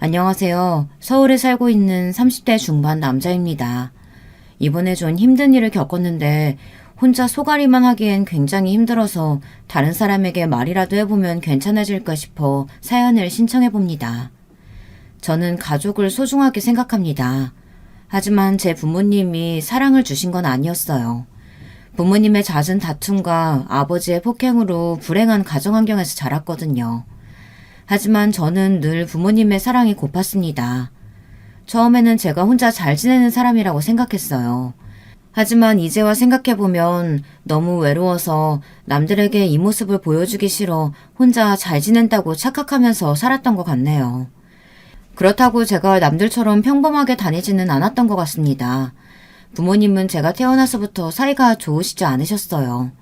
안녕하세요. 서울에 살고 있는 30대 중반 남자입니다. 이번에 좀 힘든 일을 겪었는데 혼자 소가리만 하기엔 굉장히 힘들어서 다른 사람에게 말이라도 해보면 괜찮아질까 싶어 사연을 신청해봅니다. 저는 가족을 소중하게 생각합니다. 하지만 제 부모님이 사랑을 주신 건 아니었어요. 부모님의 잦은 다툼과 아버지의 폭행으로 불행한 가정 환경에서 자랐거든요. 하지만 저는 늘 부모님의 사랑이 고팠습니다. 처음에는 제가 혼자 잘 지내는 사람이라고 생각했어요. 하지만 이제와 생각해보면 너무 외로워서 남들에게 이 모습을 보여주기 싫어 혼자 잘 지낸다고 착각하면서 살았던 것 같네요. 그렇다고 제가 남들처럼 평범하게 다니지는 않았던 것 같습니다. 부모님은 제가 태어나서부터 사이가 좋으시지 않으셨어요.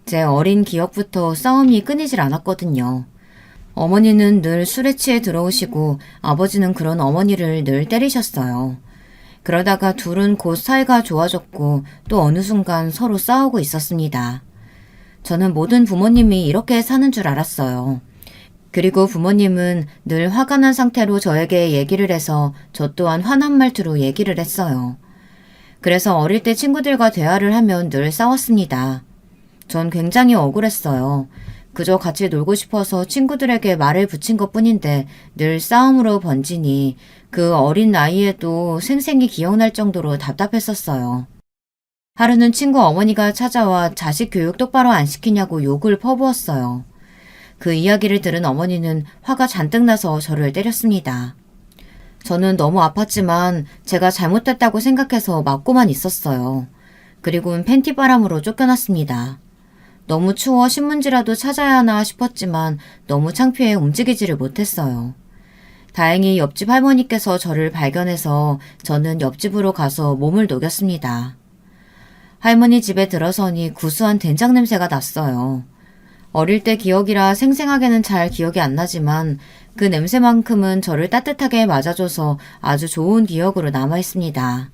제 어린 기억부터 싸움이 끊이질 않았거든요. 어머니는 늘 술에 취해 들어오시고 아버지는 그런 어머니를 늘 때리셨어요. 그러다가 둘은 곧 사이가 좋아졌고 또 어느 순간 서로 싸우고 있었습니다. 저는 모든 부모님이 이렇게 사는 줄 알았어요. 그리고 부모님은 늘 화가 난 상태로 저에게 얘기를 해서 저 또한 화난 말투로 얘기를 했어요. 그래서 어릴 때 친구들과 대화를 하면 늘 싸웠습니다. 전 굉장히 억울했어요. 그저 같이 놀고 싶어서 친구들에게 말을 붙인 것 뿐인데 늘 싸움으로 번지니 그 어린 나이에도 생생히 기억날 정도로 답답했었어요. 하루는 친구 어머니가 찾아와 자식 교육 똑바로 안 시키냐고 욕을 퍼부었어요. 그 이야기를 들은 어머니는 화가 잔뜩 나서 저를 때렸습니다. 저는 너무 아팠지만 제가 잘못했다고 생각해서 맞고만 있었어요. 그리고는 팬티바람으로 쫓겨났습니다. 너무 추워 신문지라도 찾아야 하나 싶었지만 너무 창피해 움직이지를 못했어요. 다행히 옆집 할머니께서 저를 발견해서 저는 옆집으로 가서 몸을 녹였습니다. 할머니 집에 들어서니 구수한 된장 냄새가 났어요. 어릴 때 기억이라 생생하게는 잘 기억이 안 나지만 그 냄새만큼은 저를 따뜻하게 맞아줘서 아주 좋은 기억으로 남아있습니다.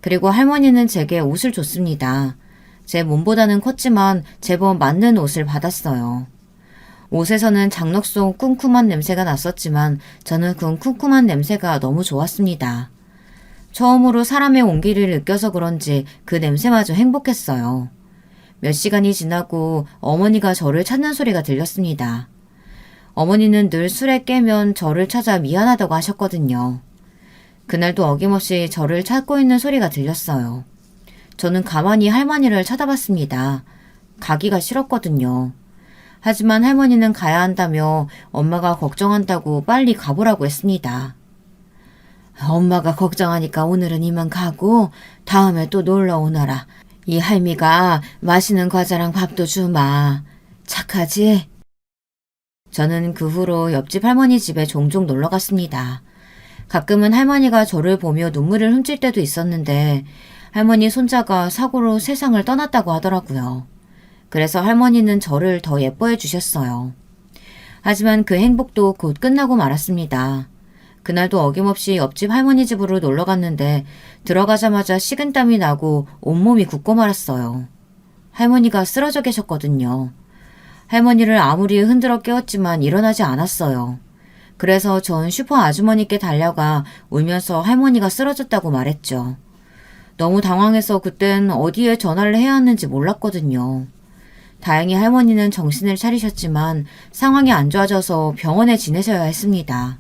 그리고 할머니는 제게 옷을 줬습니다. 제 몸보다는 컸지만 제법 맞는 옷을 받았어요. 옷에서는 장록 속 쿰쿰한 냄새가 났었지만 저는 그 쿰쿰한 냄새가 너무 좋았습니다. 처음으로 사람의 온기를 느껴서 그런지 그 냄새마저 행복했어요. 몇 시간이 지나고 어머니가 저를 찾는 소리가 들렸습니다. 어머니는 늘 술에 깨면 저를 찾아 미안하다고 하셨거든요. 그날도 어김없이 저를 찾고 있는 소리가 들렸어요. 저는 가만히 할머니를 쳐다봤습니다. 가기가 싫었거든요. 하지만 할머니는 가야 한다며 엄마가 걱정한다고 빨리 가보라고 했습니다. 엄마가 걱정하니까 오늘은 이만 가고 다음에 또 놀러 오너라. 이 할미가 맛있는 과자랑 밥도 주마. 착하지? 저는 그 후로 옆집 할머니 집에 종종 놀러 갔습니다. 가끔은 할머니가 저를 보며 눈물을 훔칠 때도 있었는데 할머니 손자가 사고로 세상을 떠났다고 하더라고요. 그래서 할머니는 저를 더 예뻐해 주셨어요. 하지만 그 행복도 곧 끝나고 말았습니다. 그날도 어김없이 옆집 할머니 집으로 놀러 갔는데 들어가자마자 식은땀이 나고 온몸이 붓고 말았어요. 할머니가 쓰러져 계셨거든요. 할머니를 아무리 흔들어 깨웠지만 일어나지 않았어요. 그래서 전 슈퍼 아주머니께 달려가 울면서 할머니가 쓰러졌다고 말했죠. 너무 당황해서 그땐 어디에 전화를 해야 하는지 몰랐거든요. 다행히 할머니는 정신을 차리셨지만 상황이 안 좋아져서 병원에 지내셔야 했습니다.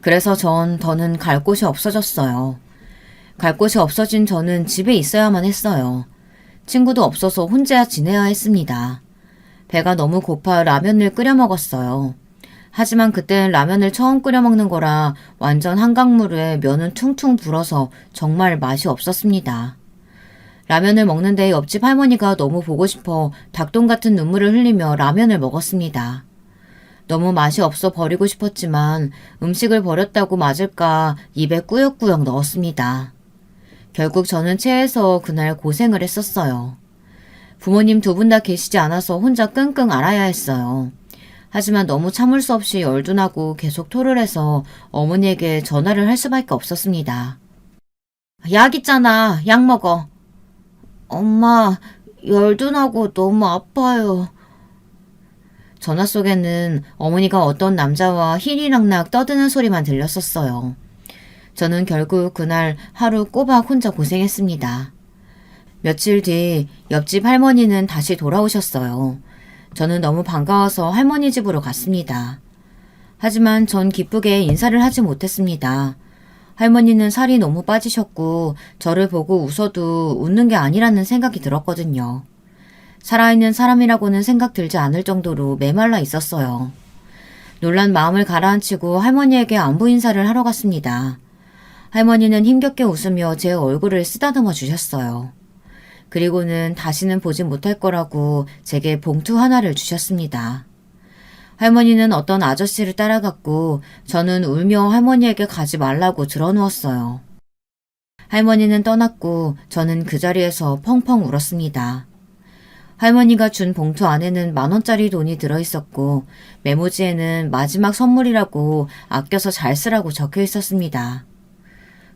그래서 전 더는 갈 곳이 없어졌어요. 갈 곳이 없어진 저는 집에 있어야만 했어요. 친구도 없어서 혼자 지내야 했습니다. 배가 너무 고파 라면을 끓여 먹었어요. 하지만 그땐 라면을 처음 끓여 먹는 거라 완전 한강물에 면은 퉁퉁 불어서 정말 맛이 없었습니다. 라면을 먹는데 옆집 할머니가 너무 보고 싶어 닭똥 같은 눈물을 흘리며 라면을 먹었습니다. 너무 맛이 없어 버리고 싶었지만 음식을 버렸다고 맞을까 입에 꾸역꾸역 넣었습니다. 결국 저는 체해서 그날 고생을 했었어요. 부모님 두 분 다 계시지 않아서 혼자 끙끙 앓아야 했어요. 하지만 너무 참을 수 없이 열도 나고 계속 토를 해서 어머니에게 전화를 할 수밖에 없었습니다. 약 있잖아. 약 먹어. 엄마, 열도 나고 너무 아파요. 전화 속에는 어머니가 어떤 남자와 희리낙낙 떠드는 소리만 들렸었어요. 저는 결국 그날 하루 꼬박 혼자 고생했습니다. 며칠 뒤 옆집 할머니는 다시 돌아오셨어요. 저는 너무 반가워서 할머니 집으로 갔습니다. 하지만 전 기쁘게 인사를 하지 못했습니다. 할머니는 살이 너무 빠지셨고 저를 보고 웃어도 웃는 게 아니라는 생각이 들었거든요. 살아있는 사람이라고는 생각 들지 않을 정도로 메말라 있었어요. 놀란 마음을 가라앉히고 할머니에게 안부 인사를 하러 갔습니다. 할머니는 힘겹게 웃으며 제 얼굴을 쓰다듬어 주셨어요. 그리고는 다시는 보지 못할 거라고 제게 봉투 하나를 주셨습니다. 할머니는 어떤 아저씨를 따라갔고 저는 울며 할머니에게 가지 말라고 드러누웠어요. 할머니는 떠났고 저는 그 자리에서 펑펑 울었습니다. 할머니가 준 봉투 안에는 10,000원짜리 돈이 들어있었고 메모지에는 마지막 선물이라고 아껴서 잘 쓰라고 적혀 있었습니다.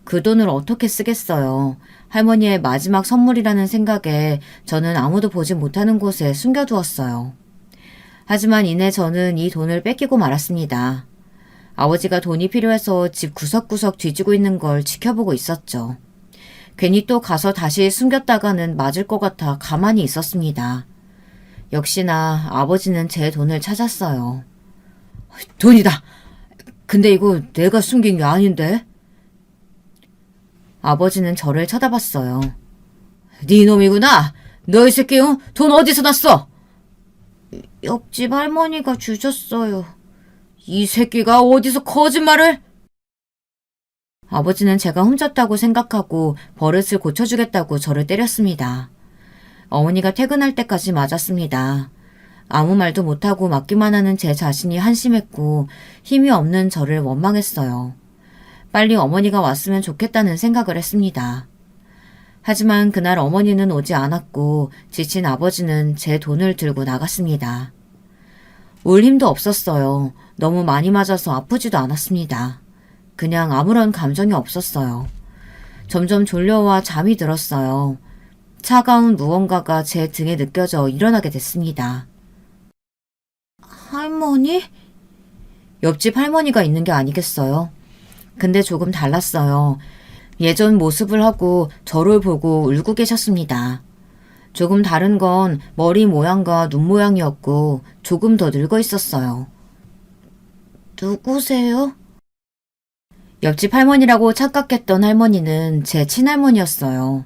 그 돈을 어떻게 쓰겠어요. 할머니의 마지막 선물이라는 생각에 저는 아무도 보지 못하는 곳에 숨겨두었어요. 하지만 이내 저는 이 돈을 뺏기고 말았습니다. 아버지가 돈이 필요해서 집 구석구석 뒤지고 있는 걸 지켜보고 있었죠. 괜히 또 가서 다시 숨겼다가는 맞을 것 같아 가만히 있었습니다. 역시나 아버지는 제 돈을 찾았어요. 돈이다! 근데 이거 내가 숨긴 게 아닌데? 아버지는 저를 쳐다봤어요. 네 놈이구나! 너 이 새끼 돈 어디서 났어? 옆집 할머니가 주셨어요. 이 새끼가 어디서 거짓말을? 아버지는 제가 훔쳤다고 생각하고 버릇을 고쳐주겠다고 저를 때렸습니다. 어머니가 퇴근할 때까지 맞았습니다. 아무 말도 못하고 맞기만 하는 제 자신이 한심했고 힘이 없는 저를 원망했어요. 빨리 어머니가 왔으면 좋겠다는 생각을 했습니다. 하지만 그날 어머니는 오지 않았고 지친 아버지는 제 돈을 들고 나갔습니다. 울 힘도 없었어요. 너무 많이 맞아서 아프지도 않았습니다. 그냥 아무런 감정이 없었어요. 점점 졸려와 잠이 들었어요. 차가운 무언가가 제 등에 느껴져 일어나게 됐습니다. 할머니? 옆집 할머니가 있는 게 아니겠어요? 근데 조금 달랐어요. 예전 모습을 하고 저를 보고 울고 계셨습니다. 조금 다른 건 머리 모양과 눈 모양이었고 조금 더 늙어 있었어요. 누구세요? 옆집 할머니라고 착각했던 할머니는 제 친할머니였어요.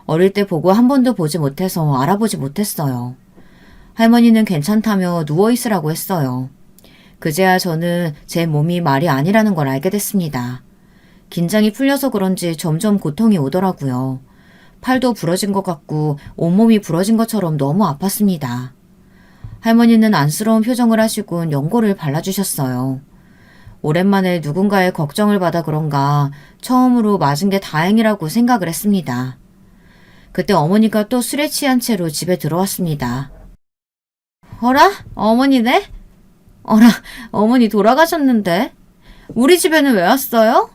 어릴 때 보고 한 번도 보지 못해서 알아보지 못했어요. 할머니는 괜찮다며 누워있으라고 했어요. 그제야 저는 제 몸이 말이 아니라는 걸 알게 됐습니다. 긴장이 풀려서 그런지 점점 고통이 오더라고요. 팔도 부러진 것 같고 온몸이 부러진 것처럼 너무 아팠습니다. 할머니는 안쓰러운 표정을 하시곤 연고를 발라주셨어요. 오랜만에 누군가의 걱정을 받아 그런가 처음으로 맞은 게 다행이라고 생각을 했습니다. 그때 어머니가 또 술에 취한 채로 집에 들어왔습니다. 어라? 어머니네? 어라, 어머니 돌아가셨는데? 우리 집에는 왜 왔어요?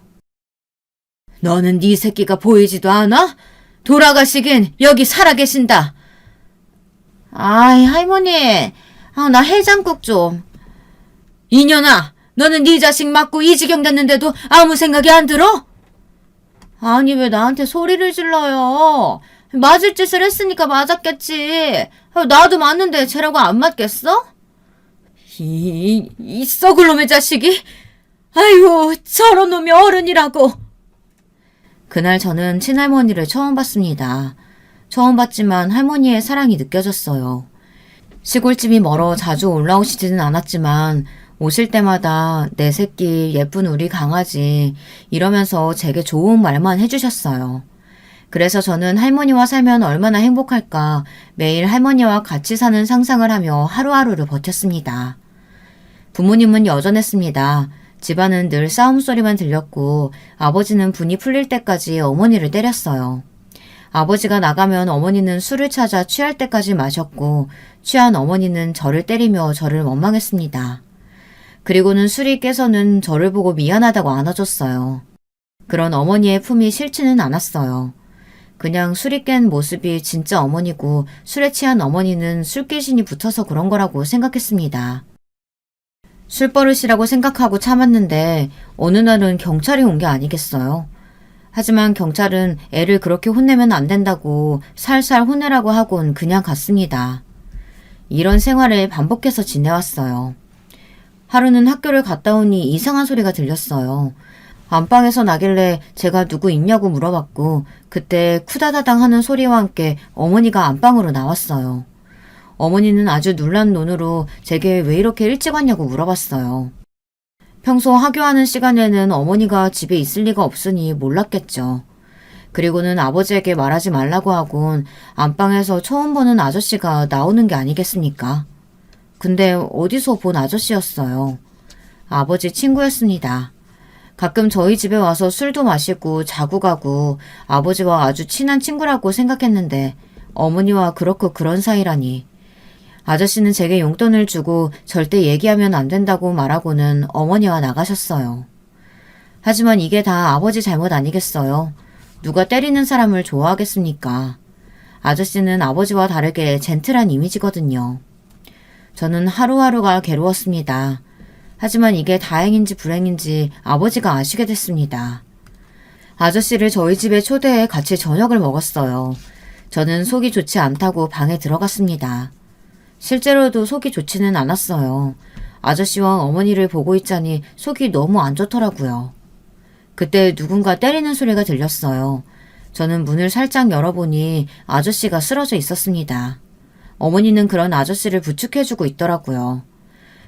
너는 네 새끼가 보이지도 않아? 돌아가시긴 여기 살아계신다. 아이 할머니, 나 해장국 좀. 이년아, 너는 네 자식 맞고 이 지경 됐는데도 아무 생각이 안 들어? 아니 왜 나한테 소리를 질러요? 맞을 짓을 했으니까 맞았겠지. 나도 맞는데 쟤라고 안 맞겠어? 이 썩을 놈의 자식이? 아이고 저런 놈이 어른이라고. 그날 저는 친할머니를 처음 봤습니다. 처음 봤지만 할머니의 사랑이 느껴졌어요. 시골집이 멀어 자주 올라오시지는 않았지만 오실 때마다 내 새끼, 예쁜 우리 강아지 이러면서 제게 좋은 말만 해주셨어요. 그래서 저는 할머니와 살면 얼마나 행복할까 매일 할머니와 같이 사는 상상을 하며 하루하루를 버텼습니다. 부모님은 여전했습니다. 집안은 늘 싸움 소리만 들렸고 아버지는 분이 풀릴 때까지 어머니를 때렸어요. 아버지가 나가면 어머니는 술을 찾아 취할 때까지 마셨고 취한 어머니는 저를 때리며 저를 원망했습니다. 그리고는 술이 깨서는 저를 보고 미안하다고 안아줬어요. 그런 어머니의 품이 싫지는 않았어요. 그냥 술이 깬 모습이 진짜 어머니고 술에 취한 어머니는 술귀신이 붙어서 그런 거라고 생각했습니다. 술버릇이라고 생각하고 참았는데 어느 날은 경찰이 온 게 아니겠어요. 하지만 경찰은 애를 그렇게 혼내면 안 된다고 살살 혼내라고 하곤 그냥 갔습니다. 이런 생활을 반복해서 지내왔어요. 하루는 학교를 갔다 오니 이상한 소리가 들렸어요. 안방에서 나길래 제가 누구 있냐고 물어봤고 그때 쿠다다당 하는 소리와 함께 어머니가 안방으로 나왔어요. 어머니는 아주 놀란 눈으로 제게 왜 이렇게 일찍 왔냐고 물어봤어요. 평소 하교하는 시간에는 어머니가 집에 있을 리가 없으니 몰랐겠죠. 그리고는 아버지에게 말하지 말라고 하곤 안방에서 처음 보는 아저씨가 나오는 게 아니겠습니까? 근데 어디서 본 아저씨였어요. 아버지 친구였습니다. 가끔 저희 집에 와서 술도 마시고 자고 가고 아버지와 아주 친한 친구라고 생각했는데 어머니와 그렇고 그런 사이라니. 아저씨는 제게 용돈을 주고 절대 얘기하면 안 된다고 말하고는 어머니와 나가셨어요. 하지만 이게 다 아버지 잘못 아니겠어요. 누가 때리는 사람을 좋아하겠습니까? 아저씨는 아버지와 다르게 젠틀한 이미지거든요. 저는 하루하루가 괴로웠습니다. 하지만 이게 다행인지 불행인지 아버지가 아시게 됐습니다. 아저씨를 저희 집에 초대해 같이 저녁을 먹었어요. 저는 속이 좋지 않다고 방에 들어갔습니다. 실제로도 속이 좋지는 않았어요. 아저씨와 어머니를 보고 있자니 속이 너무 안 좋더라고요. 그때 누군가 때리는 소리가 들렸어요. 저는 문을 살짝 열어보니 아저씨가 쓰러져 있었습니다. 어머니는 그런 아저씨를 부축해주고 있더라고요.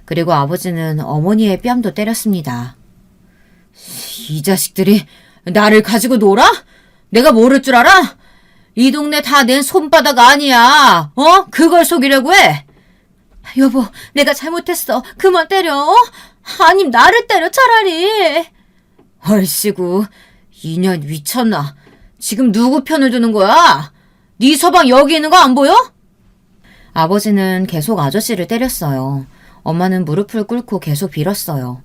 그리고 아버지는 어머니의 뺨도 때렸습니다. 이 자식들이 나를 가지고 놀아? 내가 모를 줄 알아? 이 동네 다 내 손바닥 아니야. 그걸 속이려고 해? 여보, 내가 잘못했어. 그만 때려. 아님 나를 때려 차라리. 얼씨구, 이년 미쳤나. 지금 누구 편을 드는 거야? 네 서방 여기 있는 거 안 보여? 아버지는 계속 아저씨를 때렸어요. 엄마는 무릎을 꿇고 계속 빌었어요.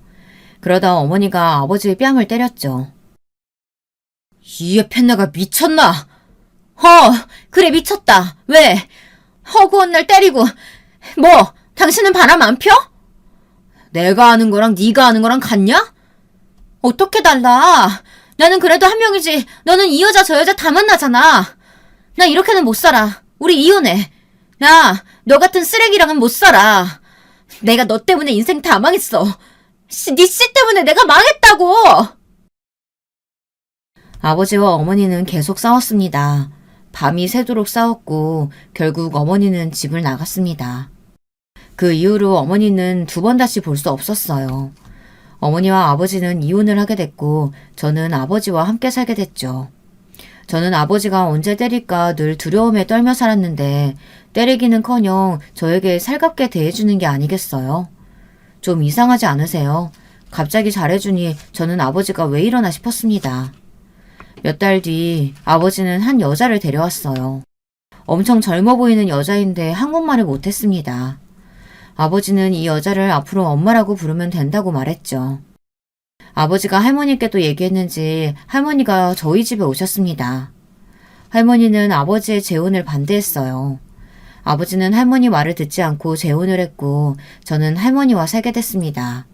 그러다 어머니가 아버지의 뺨을 때렸죠. 이에 펜나가 미쳤나? 그래 미쳤다. 왜? 허구한 날 때리고 뭐 당신은 바람 안 펴? 내가 아는 거랑 네가 아는 거랑 같냐? 어떻게 달라? 나는 그래도 한 명이지. 너는 이 여자 저 여자 다 만나잖아. 나 이렇게는 못 살아. 우리 이혼해. 나 너 같은 쓰레기랑은 못 살아. 내가 너 때문에 인생 다 망했어. 네 씨 때문에 내가 망했다고. 아버지와 어머니는 계속 싸웠습니다. 밤이 새도록 싸웠고 결국 어머니는 집을 나갔습니다. 그 이후로 어머니는 두 번 다시 볼 수 없었어요. 어머니와 아버지는 이혼을 하게 됐고 저는 아버지와 함께 살게 됐죠. 저는 아버지가 언제 때릴까 늘 두려움에 떨며 살았는데 때리기는커녕 저에게 살갑게 대해주는 게 아니겠어요? 좀 이상하지 않으세요? 갑자기 잘해주니 저는 아버지가 왜 이러나 싶었습니다. 몇 달 뒤 아버지는 한 여자를 데려왔어요. 엄청 젊어 보이는 여자인데 한국말을 못했습니다. 아버지는 이 여자를 앞으로 엄마라고 부르면 된다고 말했죠. 아버지가 할머니께도 얘기했는지 할머니가 저희 집에 오셨습니다. 할머니는 아버지의 재혼을 반대했어요. 아버지는 할머니 말을 듣지 않고 재혼을 했고 저는 할머니와 살게 됐습니다.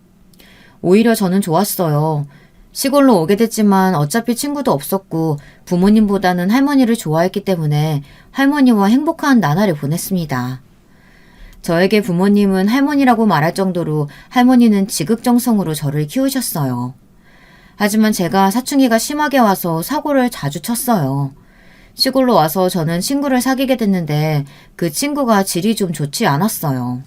오히려 저는 좋았어요. 시골로 오게 됐지만 어차피 친구도 없었고 부모님보다는 할머니를 좋아했기 때문에 할머니와 행복한 나날을 보냈습니다. 저에게 부모님은 할머니라고 말할 정도로 할머니는 지극정성으로 저를 키우셨어요. 하지만 제가 사춘기가 심하게 와서 사고를 자주 쳤어요. 시골로 와서 저는 친구를 사귀게 됐는데 그 친구가 질이 좀 좋지 않았어요.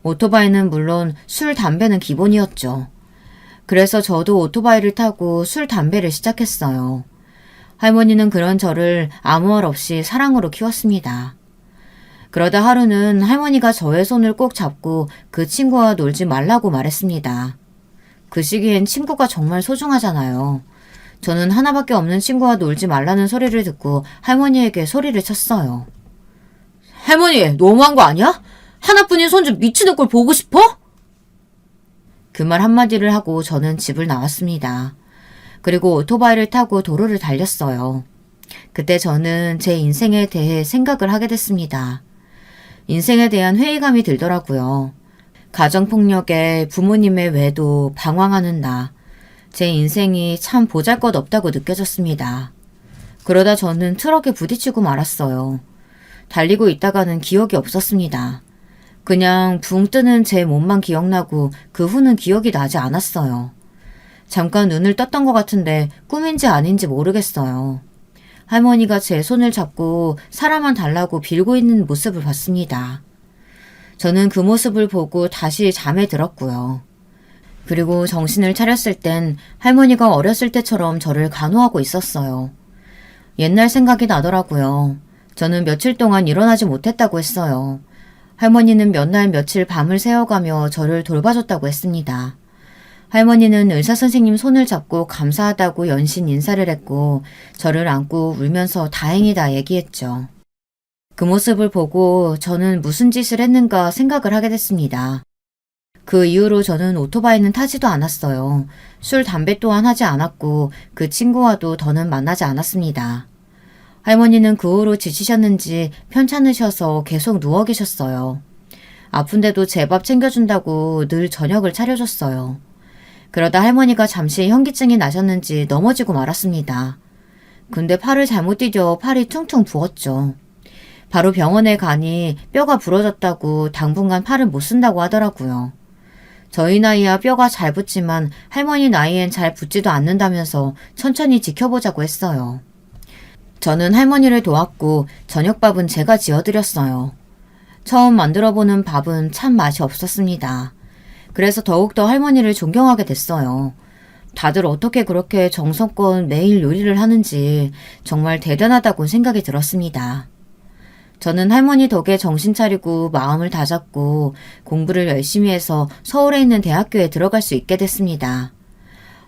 오토바이는 물론 술, 담배는 기본이었죠. 그래서 저도 오토바이를 타고 술, 담배를 시작했어요. 할머니는 그런 저를 아무 말 없이 사랑으로 키웠습니다. 그러다 하루는 할머니가 저의 손을 꼭 잡고 그 친구와 놀지 말라고 말했습니다. 그 시기엔 친구가 정말 소중하잖아요. 저는 하나밖에 없는 친구와 놀지 말라는 소리를 듣고 할머니에게 소리를 쳤어요. 할머니, 너무한 거 아니야? 하나뿐인 손주 미치는 꼴 보고 싶어? 그 말 한마디를 하고 저는 집을 나왔습니다. 그리고 오토바이를 타고 도로를 달렸어요. 그때 저는 제 인생에 대해 생각을 하게 됐습니다. 인생에 대한 회의감이 들더라고요. 가정폭력에 부모님의 외도, 방황하는 나, 제 인생이 참 보잘것없다고 느껴졌습니다. 그러다 저는 트럭에 부딪히고 말았어요. 달리고 있다가는 기억이 없었습니다. 그냥 붕 뜨는 제 몸만 기억나고 그 후는 기억이 나지 않았어요. 잠깐 눈을 떴던 것 같은데 꿈인지 아닌지 모르겠어요. 할머니가 제 손을 잡고 사람만 달라고 빌고 있는 모습을 봤습니다. 저는 그 모습을 보고 다시 잠에 들었고요. 그리고 정신을 차렸을 땐 할머니가 어렸을 때처럼 저를 간호하고 있었어요. 옛날 생각이 나더라고요. 저는 며칠 동안 일어나지 못했다고 했어요. 할머니는 몇 날 며칠 밤을 새워가며 저를 돌봐줬다고 했습니다. 할머니는 의사선생님 손을 잡고 감사하다고 연신 인사를 했고 저를 안고 울면서 다행이다 얘기했죠. 그 모습을 보고 저는 무슨 짓을 했는가 생각을 하게 됐습니다. 그 이후로 저는 오토바이는 타지도 않았어요. 술, 담배 또한 하지 않았고 그 친구와도 더는 만나지 않았습니다. 할머니는 그 후로 지치셨는지 편찮으셔서 계속 누워 계셨어요. 아픈데도 제 밥 챙겨준다고 늘 저녁을 차려줬어요. 그러다 할머니가 잠시 현기증이 나셨는지 넘어지고 말았습니다. 근데 팔을 잘못 디뎌 팔이 퉁퉁 부었죠. 바로 병원에 가니 뼈가 부러졌다고 당분간 팔을 못 쓴다고 하더라고요. 저희 나이야 뼈가 잘 붙지만 할머니 나이엔 잘 붙지도 않는다면서 천천히 지켜보자고 했어요. 저는 할머니를 도왔고 저녁밥은 제가 지어드렸어요. 처음 만들어보는 밥은 참 맛이 없었습니다. 그래서 더욱더 할머니를 존경하게 됐어요. 다들 어떻게 그렇게 정성껏 매일 요리를 하는지 정말 대단하다고 생각이 들었습니다. 저는 할머니 덕에 정신 차리고 마음을 다잡고 공부를 열심히 해서 서울에 있는 대학교에 들어갈 수 있게 됐습니다.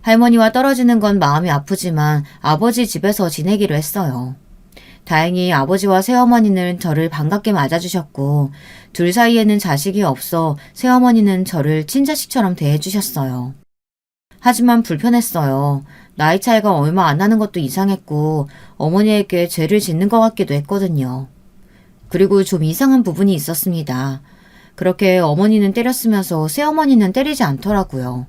할머니와 떨어지는 건 마음이 아프지만 아버지 집에서 지내기로 했어요. 다행히 아버지와 새어머니는 저를 반갑게 맞아주셨고 둘 사이에는 자식이 없어 새어머니는 저를 친자식처럼 대해주셨어요. 하지만 불편했어요. 나이 차이가 얼마 안 나는 것도 이상했고 어머니에게 죄를 짓는 것 같기도 했거든요. 그리고 좀 이상한 부분이 있었습니다. 그렇게 어머니는 때렸으면서 새어머니는 때리지 않더라고요.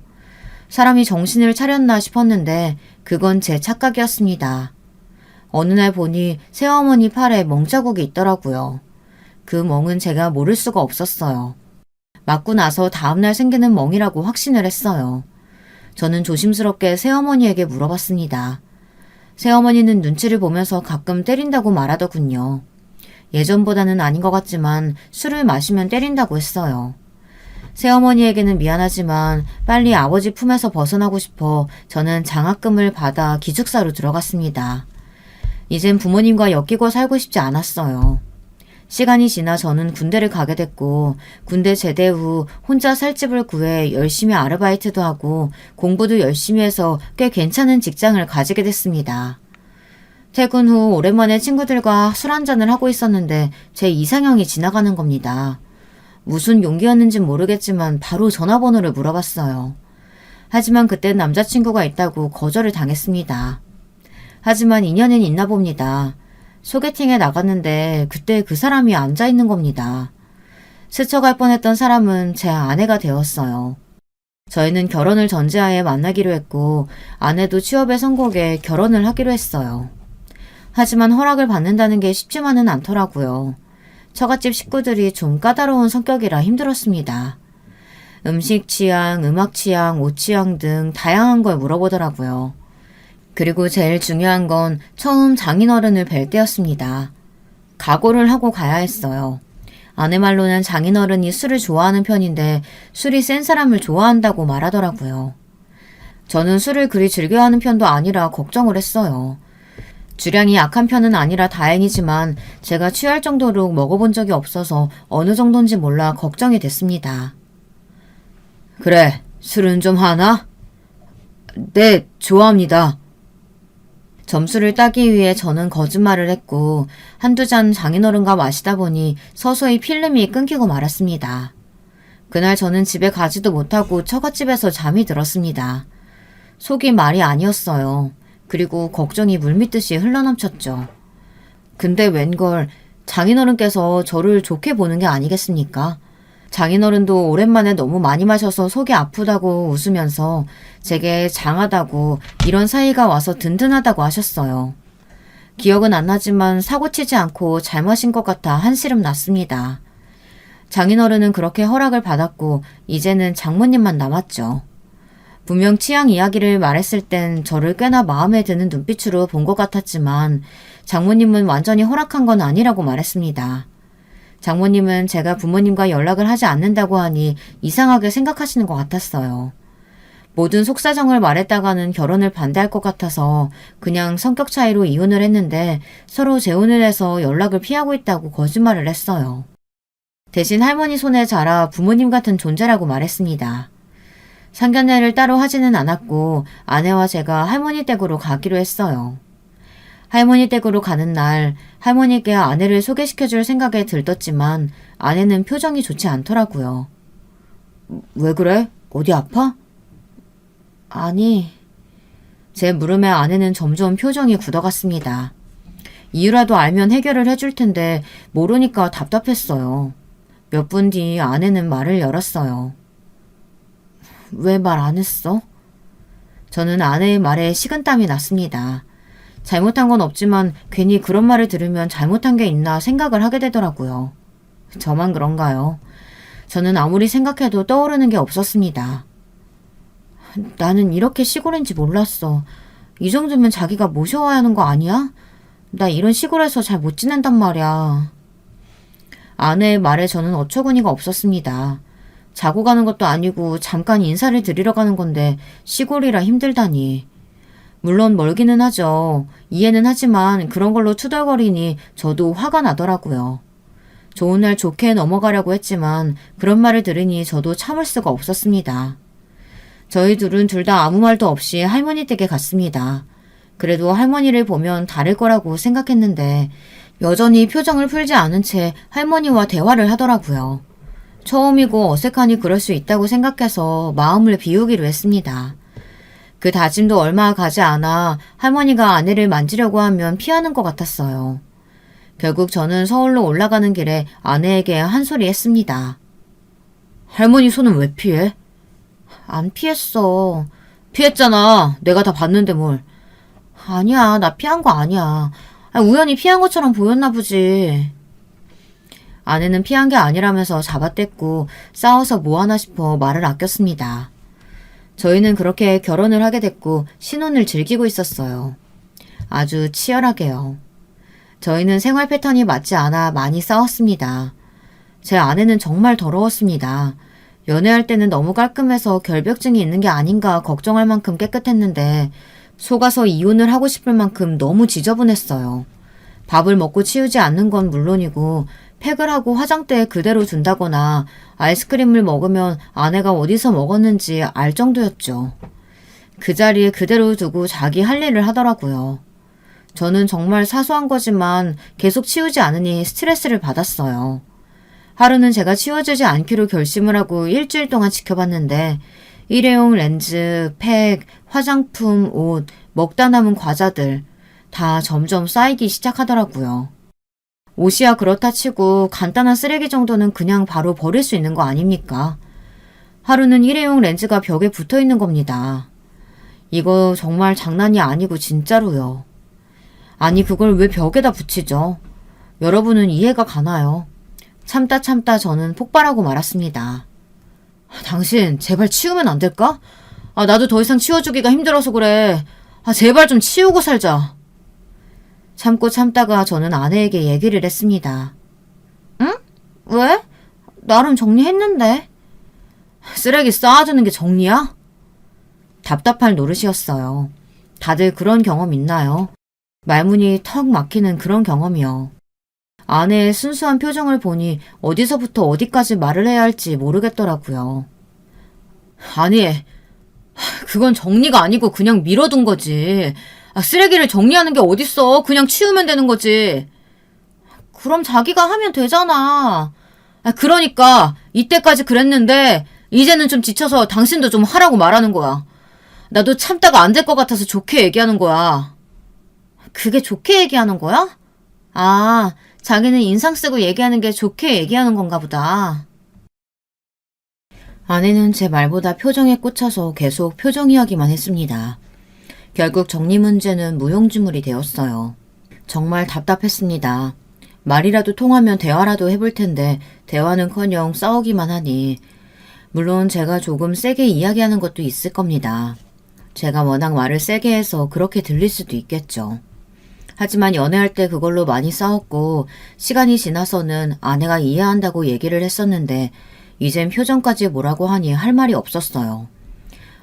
사람이 정신을 차렸나 싶었는데 그건 제 착각이었습니다. 어느 날 보니 새어머니 팔에 멍자국이 있더라고요. 그 멍은 제가 모를 수가 없었어요. 맞고 나서 다음날 생기는 멍이라고 확신을 했어요. 저는 조심스럽게 새어머니에게 물어봤습니다. 새어머니는 눈치를 보면서 가끔 때린다고 말하더군요. 예전보다는 아닌 것 같지만 술을 마시면 때린다고 했어요. 새어머니에게는 미안하지만 빨리 아버지 품에서 벗어나고 싶어 저는 장학금을 받아 기숙사로 들어갔습니다. 이젠 부모님과 엮이고 살고 싶지 않았어요. 시간이 지나 저는 군대를 가게 됐고 군대 제대 후 혼자 살 집을 구해 열심히 아르바이트도 하고 공부도 열심히 해서 꽤 괜찮은 직장을 가지게 됐습니다. 퇴근 후 오랜만에 친구들과 술 한잔을 하고 있었는데 제 이상형이 지나가는 겁니다. 무슨 용기였는진 모르겠지만 바로 전화번호를 물어봤어요. 하지만 그땐 남자친구가 있다고 거절을 당했습니다. 하지만 인연은 있나 봅니다. 소개팅에 나갔는데 그때 그 사람이 앉아있는 겁니다. 스쳐갈 뻔했던 사람은 제 아내가 되었어요. 저희는 결혼을 전제하에 만나기로 했고 아내도 취업에 성공해 결혼을 하기로 했어요. 하지만 허락을 받는다는 게 쉽지만은 않더라고요. 처갓집 식구들이 좀 까다로운 성격이라 힘들었습니다. 음식 취향, 음악 취향, 옷 취향 등 다양한 걸 물어보더라고요. 그리고 제일 중요한 건 처음 장인어른을 뵐 때였습니다. 각오를 하고 가야 했어요. 아내 말로는 장인어른이 술을 좋아하는 편인데 술이 센 사람을 좋아한다고 말하더라고요. 저는 술을 그리 즐겨하는 편도 아니라 걱정을 했어요. 주량이 약한 편은 아니라 다행이지만 제가 취할 정도로 먹어본 적이 없어서 어느 정도인지 몰라 걱정이 됐습니다. 그래, 술은 좀 하나? 네, 좋아합니다. 점수를 따기 위해 저는 거짓말을 했고 한두 잔 장인어른과 마시다 보니 서서히 필름이 끊기고 말았습니다. 그날 저는 집에 가지도 못하고 처갓집에서 잠이 들었습니다. 속이 말이 아니었어요. 그리고 걱정이 물밀듯이 흘러넘쳤죠. 근데 웬걸 장인어른께서 저를 좋게 보는 게 아니겠습니까? 장인어른도 오랜만에 너무 많이 마셔서 속이 아프다고 웃으면서 제게 장하다고 이런 사이가 와서 든든하다고 하셨어요. 기억은 안 나지만 사고치지 않고 잘 마신 것 같아 한시름 났습니다. 장인어른은 그렇게 허락을 받았고 이제는 장모님만 남았죠. 분명 취향 이야기를 말했을 땐 저를 꽤나 마음에 드는 눈빛으로 본 것 같았지만 장모님은 완전히 허락한 건 아니라고 말했습니다. 장모님은 제가 부모님과 연락을 하지 않는다고 하니 이상하게 생각하시는 것 같았어요. 모든 속사정을 말했다가는 결혼을 반대할 것 같아서 그냥 성격 차이로 이혼을 했는데 서로 재혼을 해서 연락을 피하고 있다고 거짓말을 했어요. 대신 할머니 손에 자라 부모님 같은 존재라고 말했습니다. 상견례를 따로 하지는 않았고 아내와 제가 할머니 댁으로 가기로 했어요. 할머니 댁으로 가는 날 할머니께 아내를 소개시켜줄 생각에 들떴지만 아내는 표정이 좋지 않더라고요. 왜 그래? 어디 아파? 아니, 제 물음에 아내는 점점 표정이 굳어갔습니다. 이유라도 알면 해결을 해줄 텐데 모르니까 답답했어요. 몇 분 뒤 아내는 말을 열었어요. 왜 말 안 했어? 저는 아내의 말에 식은땀이 났습니다. 잘못한 건 없지만 괜히 그런 말을 들으면 잘못한 게 있나 생각을 하게 되더라고요. 저만 그런가요? 저는 아무리 생각해도 떠오르는 게 없었습니다. 나는 이렇게 시골인지 몰랐어. 이 정도면 자기가 모셔와야 하는 거 아니야? 나 이런 시골에서 잘 못 지낸단 말이야. 아내의 말에 저는 어처구니가 없었습니다. 자고 가는 것도 아니고 잠깐 인사를 드리러 가는 건데 시골이라 힘들다니. 물론 멀기는 하죠. 이해는 하지만 그런 걸로 투덜거리니 저도 화가 나더라고요. 좋은 날 좋게 넘어가려고 했지만 그런 말을 들으니 저도 참을 수가 없었습니다. 저희 둘은 둘 다 아무 말도 없이 할머니 댁에 갔습니다. 그래도 할머니를 보면 다를 거라고 생각했는데 여전히 표정을 풀지 않은 채 할머니와 대화를 하더라고요. 처음이고 어색하니 그럴 수 있다고 생각해서 마음을 비우기로 했습니다. 그 다짐도 얼마 가지 않아 할머니가 아내를 만지려고 하면 피하는 것 같았어요. 결국 저는 서울로 올라가는 길에 아내에게 한 소리 했습니다. 할머니 손은 왜 피해? 안 피했어. 피했잖아. 내가 다 봤는데 뭘. 아니야, 나 피한 거 아니야. 우연히 피한 것처럼 보였나 보지. 아내는 피한 게 아니라면서 잡아댔고 싸워서 뭐하나 싶어 말을 아꼈습니다. 저희는 그렇게 결혼을 하게 됐고 신혼을 즐기고 있었어요. 아주 치열하게요. 저희는 생활 패턴이 맞지 않아 많이 싸웠습니다. 제 아내는 정말 더러웠습니다. 연애할 때는 너무 깔끔해서 결벽증이 있는 게 아닌가 걱정할 만큼 깨끗했는데 속아서 이혼을 하고 싶을 만큼 너무 지저분했어요. 밥을 먹고 치우지 않는 건 물론이고 팩을 하고 화장대에 그대로 둔다거나 아이스크림을 먹으면 아내가 어디서 먹었는지 알 정도였죠. 그 자리에 그대로 두고 자기 할 일을 하더라고요. 저는 정말 사소한 거지만 계속 치우지 않으니 스트레스를 받았어요. 하루는 제가 치워주지 않기로 결심을 하고 일주일 동안 지켜봤는데 일회용 렌즈, 팩, 화장품, 옷, 먹다 남은 과자들 다 점점 쌓이기 시작하더라고요. 옷이야 그렇다 치고 간단한 쓰레기 정도는 그냥 바로 버릴 수 있는 거 아닙니까? 하루는 일회용 렌즈가 벽에 붙어 있는 겁니다. 이거 정말 장난이 아니고 진짜로요. 아니 그걸 왜 벽에다 붙이죠? 여러분은 이해가 가나요? 참다 저는 폭발하고 말았습니다. 당신 제발 치우면 안 될까? 나도 더 이상 치워주기가 힘들어서 그래. 제발 좀 치우고 살자. 참고 참다가 저는 아내에게 얘기를 했습니다. 응? 왜? 나름 정리했는데. 쓰레기 쌓아두는 게 정리야? 답답할 노릇이었어요. 다들 그런 경험 있나요? 말문이 턱 막히는 그런 경험이요. 아내의 순수한 표정을 보니 어디서부터 어디까지 말을 해야 할지 모르겠더라고요. 아니, 그건 정리가 아니고 그냥 밀어둔 거지. 쓰레기를 정리하는 게 어딨어. 그냥 치우면 되는 거지. 그럼 자기가 하면 되잖아. 그러니까 이때까지 그랬는데 이제는 좀 지쳐서 당신도 좀 하라고 말하는 거야. 나도 참다가 안 될 것 같아서 좋게 얘기하는 거야. 그게 좋게 얘기하는 거야? 아, 자기는 인상 쓰고 얘기하는 게 좋게 얘기하는 건가 보다. 아내는 제 말보다 표정에 꽂혀서 계속 표정 이야기만 했습니다. 결국 정리 문제는 무용지물이 되었어요. 정말 답답했습니다. 말이라도 통하면 대화라도 해볼 텐데 대화는커녕 싸우기만 하니 물론 제가 조금 세게 이야기하는 것도 있을 겁니다. 제가 워낙 말을 세게 해서 그렇게 들릴 수도 있겠죠. 하지만 연애할 때 그걸로 많이 싸웠고 시간이 지나서는 아내가 이해한다고 얘기를 했었는데 이젠 표정까지 뭐라고 하니 할 말이 없었어요.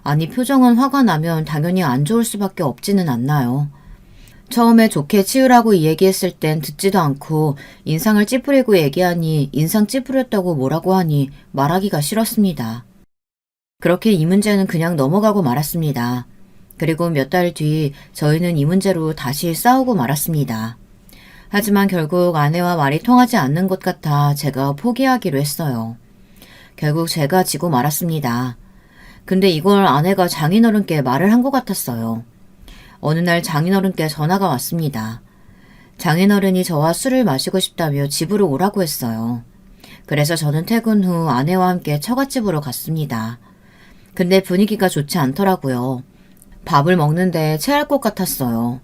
아니 표정은 화가 나면 당연히 안 좋을 수밖에 없지는 않나요. 처음에 좋게 치우라고 얘기했을 땐 듣지도 않고 인상을 찌푸리고 얘기하니 인상 찌푸렸다고 뭐라고 하니 말하기가 싫었습니다. 그렇게 이 문제는 그냥 넘어가고 말았습니다. 그리고 몇 달 뒤 저희는 이 문제로 다시 싸우고 말았습니다. 하지만 결국 아내와 말이 통하지 않는 것 같아 제가 포기하기로 했어요. 결국 제가 지고 말았습니다. 근데 이걸 아내가 장인어른께 말을 한 것 같았어요. 어느 날 장인어른께 전화가 왔습니다. 장인어른이 저와 술을 마시고 싶다며 집으로 오라고 했어요. 그래서 저는 퇴근 후 아내와 함께 처갓집으로 갔습니다. 근데 분위기가 좋지 않더라고요. 밥을 먹는데 체할 것 같았어요.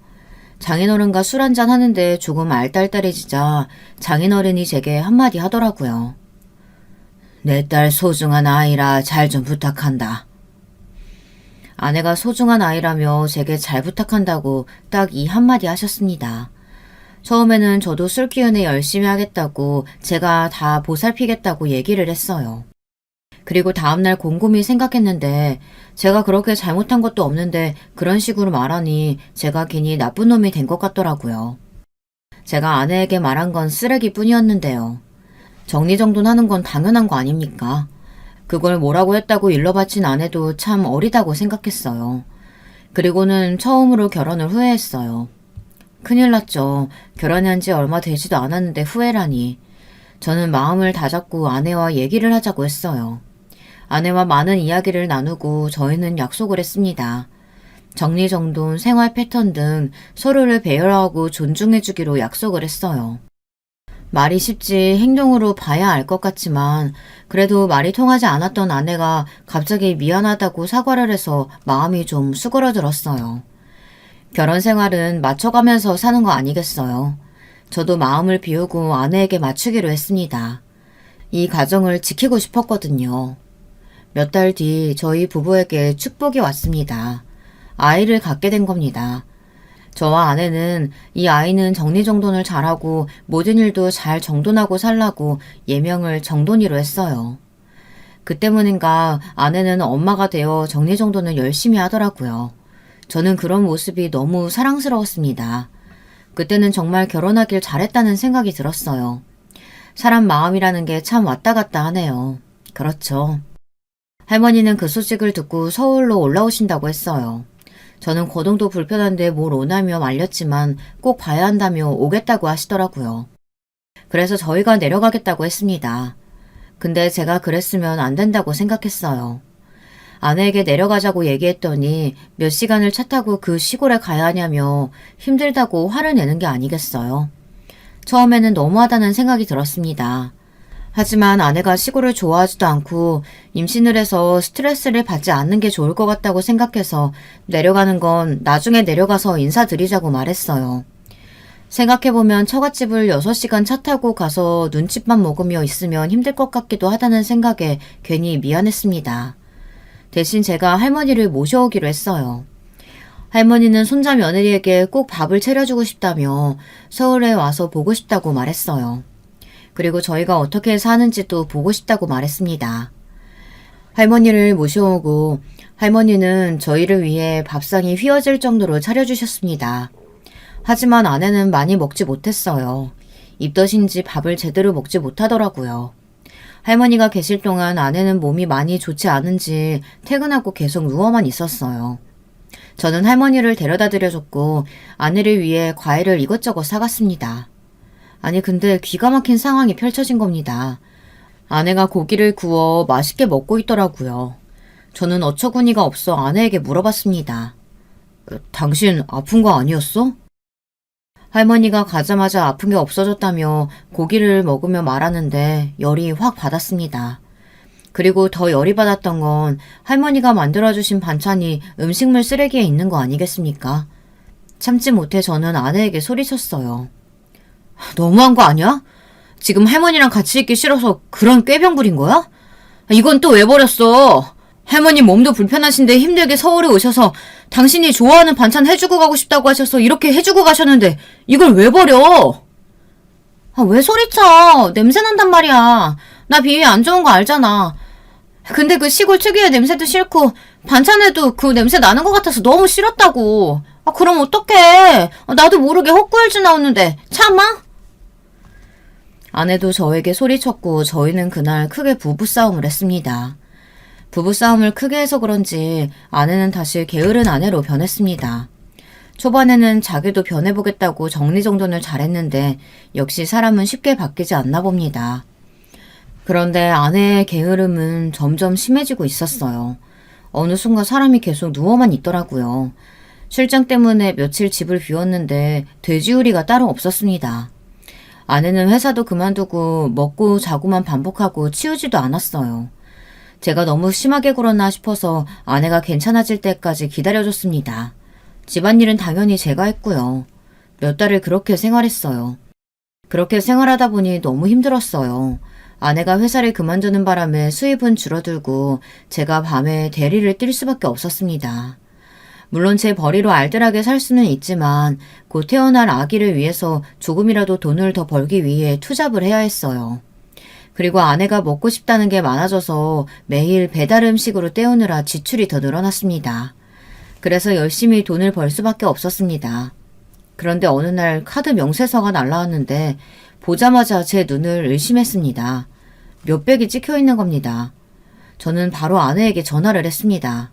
장인어른과 술 한잔 하는데 조금 알딸딸해지자 장인어른이 제게 한마디 하더라고요. 내 딸 소중한 아이라 잘 좀 부탁한다. 아내가 소중한 아이라며 제게 잘 부탁한다고 딱 이 한마디 하셨습니다. 처음에는 저도 술 기운에 열심히 하겠다고 제가 다 보살피겠다고 얘기를 했어요. 그리고 다음날 곰곰이 생각했는데 제가 그렇게 잘못한 것도 없는데 그런 식으로 말하니 제가 괜히 나쁜 놈이 된 것 같더라고요. 제가 아내에게 말한 건 쓰레기뿐이었는데요. 정리정돈하는 건 당연한 거 아닙니까? 그걸 뭐라고 했다고 일러바친 아내도 참 어리다고 생각했어요. 그리고는 처음으로 결혼을 후회했어요. 큰일 났죠. 결혼한 지 얼마 되지도 않았는데 후회라니. 저는 마음을 다잡고 아내와 얘기를 하자고 했어요. 아내와 많은 이야기를 나누고 저희는 약속을 했습니다. 정리정돈, 생활 패턴 등 서로를 배려하고 존중해주기로 약속을 했어요. 말이 쉽지 행동으로 봐야 알 것 같지만 그래도 말이 통하지 않았던 아내가 갑자기 미안하다고 사과를 해서 마음이 좀 수그러들었어요. 결혼 생활은 맞춰가면서 사는 거 아니겠어요. 저도 마음을 비우고 아내에게 맞추기로 했습니다. 이 가정을 지키고 싶었거든요. 몇 달 뒤 저희 부부에게 축복이 왔습니다. 아이를 갖게 된 겁니다. 저와 아내는 이 아이는 정리정돈을 잘하고 모든 일도 잘 정돈하고 살라고 예명을 정돈이로 했어요. 그 때문인가 아내는 엄마가 되어 정리정돈을 열심히 하더라고요. 저는 그런 모습이 너무 사랑스러웠습니다. 그때는 정말 결혼하길 잘했다는 생각이 들었어요. 사람 마음이라는 게 참 왔다 갔다 하네요. 그렇죠. 할머니는 그 소식을 듣고 서울로 올라오신다고 했어요. 저는 거동도 불편한데 뭘 오나며 말렸지만 꼭 봐야 한다며 오겠다고 하시더라고요. 그래서 저희가 내려가겠다고 했습니다. 근데 제가 그랬으면 안 된다고 생각했어요. 아내에게 내려가자고 얘기했더니 몇 시간을 차 타고 그 시골에 가야 하냐며 힘들다고 화를 내는 게 아니겠어요. 처음에는 너무하다는 생각이 들었습니다. 하지만 아내가 시골을 좋아하지도 않고 임신을 해서 스트레스를 받지 않는 게 좋을 것 같다고 생각해서 내려가는 건 나중에 내려가서 인사드리자고 말했어요. 생각해보면 처갓집을 6시간 차 타고 가서 눈칫밥 먹으며 있으면 힘들 것 같기도 하다는 생각에 괜히 미안했습니다. 대신 제가 할머니를 모셔오기로 했어요. 할머니는 손자 며느리에게 꼭 밥을 차려주고 싶다며 서울에 와서 보고 싶다고 말했어요. 그리고 저희가 어떻게 사는지도 보고 싶다고 말했습니다. 할머니를 모셔오고 할머니는 저희를 위해 밥상이 휘어질 정도로 차려주셨습니다. 하지만 아내는 많이 먹지 못했어요. 입덧인지 밥을 제대로 먹지 못하더라고요. 할머니가 계실 동안 아내는 몸이 많이 좋지 않은지 퇴근하고 계속 누워만 있었어요. 저는 할머니를 데려다 드려줬고 아내를 위해 과일을 이것저것 사갔습니다. 아니 근데 기가 막힌 상황이 펼쳐진 겁니다. 아내가 고기를 구워 맛있게 먹고 있더라고요. 저는 어처구니가 없어 아내에게 물어봤습니다. 당신 아픈 거 아니었어? 할머니가 가자마자 아픈 게 없어졌다며 고기를 먹으며 말하는데 열이 확 받았습니다. 그리고 더 열이 받았던 건 할머니가 만들어주신 반찬이 음식물 쓰레기에 있는 거 아니겠습니까? 참지 못해 저는 아내에게 소리쳤어요. 너무한 거 아니야? 지금 할머니랑 같이 있기 싫어서 그런 꾀병 부린 거야? 이건 또 왜 버렸어? 할머니 몸도 불편하신데 힘들게 서울에 오셔서 당신이 좋아하는 반찬 해주고 가고 싶다고 하셔서 이렇게 해주고 가셨는데 이걸 왜 버려? 왜 소리쳐? 냄새 난단 말이야. 나 비위 안 좋은 거 알잖아. 근데 그 시골 특유의 냄새도 싫고 반찬에도 그 냄새 나는 것 같아서 너무 싫었다고. 그럼 어떡해? 나도 모르게 헛구열주 나오는데 참아? 아내도 저에게 소리쳤고 저희는 그날 크게 부부싸움을 했습니다. 부부싸움을 크게 해서 그런지 아내는 다시 게으른 아내로 변했습니다. 초반에는 자기도 변해보겠다고 정리정돈을 잘했는데 역시 사람은 쉽게 바뀌지 않나 봅니다. 그런데 아내의 게으름은 점점 심해지고 있었어요. 어느 순간 사람이 계속 누워만 있더라고요. 출장 때문에 며칠 집을 비웠는데 돼지우리가 따로 없었습니다. 아내는 회사도 그만두고 먹고 자고만 반복하고 치우지도 않았어요. 제가 너무 심하게 굴었나 싶어서 아내가 괜찮아질 때까지 기다려줬습니다. 집안일은 당연히 제가 했고요. 몇 달을 그렇게 생활했어요. 그렇게 생활하다 보니 너무 힘들었어요. 아내가 회사를 그만두는 바람에 수입은 줄어들고 제가 밤에 대리를 뛸 수밖에 없었습니다. 물론 제 벌이로 알뜰하게 살 수는 있지만 곧 태어날 아기를 위해서 조금이라도 돈을 더 벌기 위해 투잡을 해야 했어요. 그리고 아내가 먹고 싶다는 게 많아져서 매일 배달 음식으로 때우느라 지출이 더 늘어났습니다. 그래서 열심히 돈을 벌 수밖에 없었습니다. 그런데 어느 날 카드 명세서가 날라왔는데 보자마자 제 눈을 의심했습니다. 몇백이 찍혀 있는 겁니다. 저는 바로 아내에게 전화를 했습니다.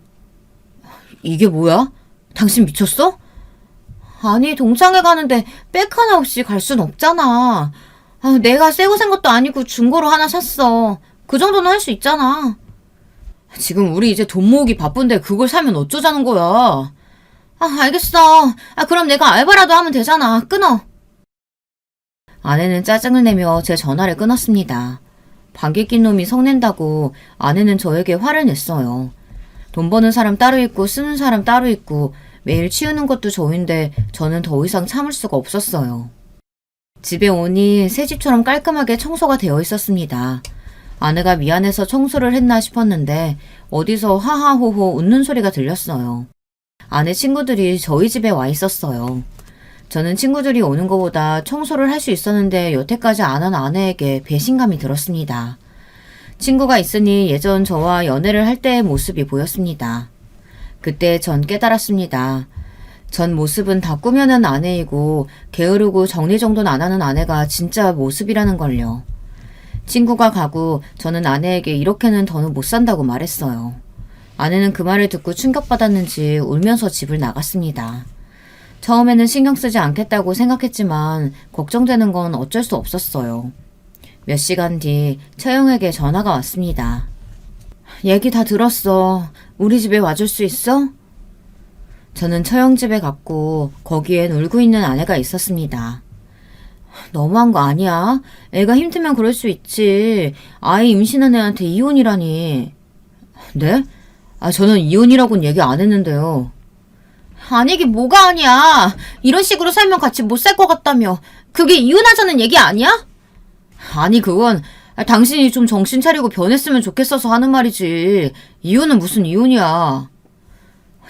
이게 뭐야? 당신 미쳤어? 아니, 동창회 가는데 백 하나 없이 갈 순 없잖아. 내가 새거 산 것도 아니고 중고로 하나 샀어. 그 정도는 할 수 있잖아. 지금 우리 이제 돈 모으기 바쁜데 그걸 사면 어쩌자는 거야. 알겠어. 그럼 내가 알바라도 하면 되잖아. 끊어. 아내는 짜증을 내며 제 전화를 끊었습니다. 방귀 낀 놈이 성낸다고 아내는 저에게 화를 냈어요. 돈 버는 사람 따로 있고 쓰는 사람 따로 있고 매일 치우는 것도 저인데 저는 더 이상 참을 수가 없었어요. 집에 오니 새 집처럼 깔끔하게 청소가 되어 있었습니다. 아내가 미안해서 청소를 했나 싶었는데 어디서 하하호호 웃는 소리가 들렸어요. 아내 친구들이 저희 집에 와 있었어요. 저는 친구들이 오는 것보다 청소를 할 수 있었는데 여태까지 안 한 아내에게 배신감이 들었습니다. 친구가 있으니 예전 저와 연애를 할 때의 모습이 보였습니다. 그때 전 깨달았습니다. 전 모습은 다 꾸며낸 아내이고 게으르고 정리정돈 안 하는 아내가 진짜 모습이라는 걸요. 친구가 가고 저는 아내에게 이렇게는 더는 못 산다고 말했어요. 아내는 그 말을 듣고 충격받았는지 울면서 집을 나갔습니다. 처음에는 신경 쓰지 않겠다고 생각했지만 걱정되는 건 어쩔 수 없었어요. 몇 시간 뒤 처형에게 전화가 왔습니다. 얘기 다 들었어. 우리 집에 와줄 수 있어? 저는 처형 집에 갔고 거기엔 울고 있는 아내가 있었습니다. 너무한 거 아니야? 애가 힘들면 그럴 수 있지. 아이 임신한 애한테 이혼이라니. 네? 저는 이혼이라고는 얘기 안 했는데요. 아니긴 뭐가 아니야. 이런 식으로 살면 같이 못 살 것 같다며. 그게 이혼하자는 얘기 아니야? 아니 그건 당신이 좀 정신 차리고 변했으면 좋겠어서 하는 말이지. 이혼은 무슨 이혼이야.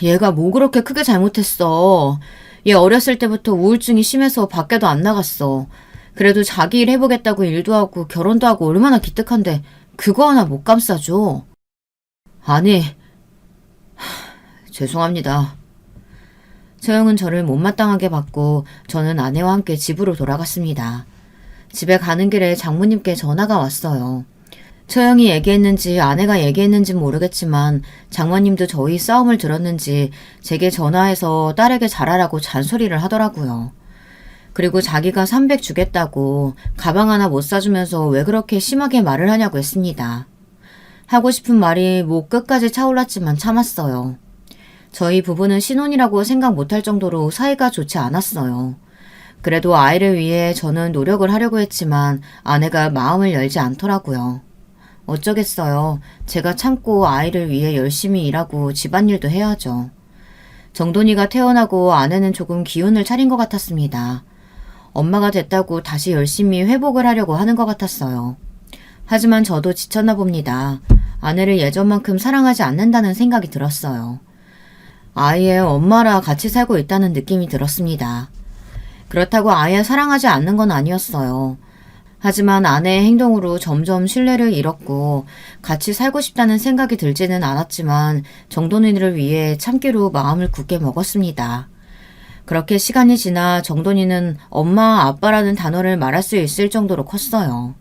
얘가 뭐 그렇게 크게 잘못했어. 얘 어렸을 때부터 우울증이 심해서 밖에도 안 나갔어. 그래도 자기 일 해보겠다고 일도 하고 결혼도 하고 얼마나 기특한데 그거 하나 못 감싸줘. 아니, 죄송합니다. 처형은 저를 못마땅하게 받고 저는 아내와 함께 집으로 돌아갔습니다. 집에 가는 길에 장모님께 전화가 왔어요. 처형이 얘기했는지 아내가 얘기했는지 모르겠지만 장모님도 저희 싸움을 들었는지 제게 전화해서 딸에게 잘하라고 잔소리를 하더라고요. 그리고 자기가 300 주겠다고 가방 하나 못 사주면서 왜 그렇게 심하게 말을 하냐고 했습니다. 하고 싶은 말이 목 끝까지 차올랐지만 참았어요. 저희 부부는 신혼이라고 생각 못할 정도로 사이가 좋지 않았어요. 그래도 아이를 위해 저는 노력을 하려고 했지만 아내가 마음을 열지 않더라고요. 어쩌겠어요. 제가 참고 아이를 위해 열심히 일하고 집안일도 해야죠. 정돈이가 태어나고 아내는 조금 기운을 차린 것 같았습니다. 엄마가 됐다고 다시 열심히 회복을 하려고 하는 것 같았어요. 하지만 저도 지쳤나 봅니다. 아내를 예전만큼 사랑하지 않는다는 생각이 들었어요. 아이의 엄마라 같이 살고 있다는 느낌이 들었습니다. 그렇다고 아예 사랑하지 않는 건 아니었어요. 하지만 아내의 행동으로 점점 신뢰를 잃었고 같이 살고 싶다는 생각이 들지는 않았지만 정돈이를 위해 참기로 마음을 굳게 먹었습니다. 그렇게 시간이 지나 정돈이는 엄마, 아빠라는 단어를 말할 수 있을 정도로 컸어요.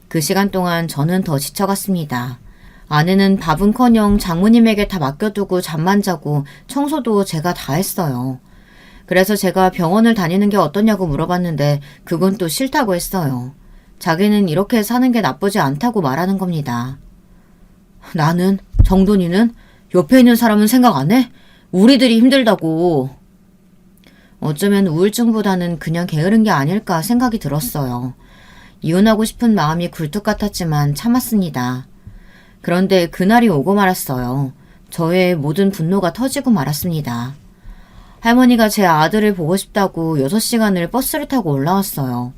그 시간 동안 저는 더 지쳐갔습니다. 아내는 밥은커녕 장모님에게 다 맡겨두고 잠만 자고 청소도 제가 다 했어요. 그래서 제가 병원을 다니는 게 어떠냐고 물어봤는데 그건 또 싫다고 했어요. 자기는 이렇게 사는 게 나쁘지 않다고 말하는 겁니다. 나는? 정돈이는? 옆에 있는 사람은 생각 안 해? 우리들이 힘들다고. 어쩌면 우울증보다는 그냥 게으른 게 아닐까 생각이 들었어요. 이혼하고 싶은 마음이 굴뚝 같았지만 참았습니다. 그런데 그날이 오고 말았어요. 저의 모든 분노가 터지고 말았습니다. 할머니가 제 아들을 보고 싶다고 6시간을 버스를 타고 올라왔어요.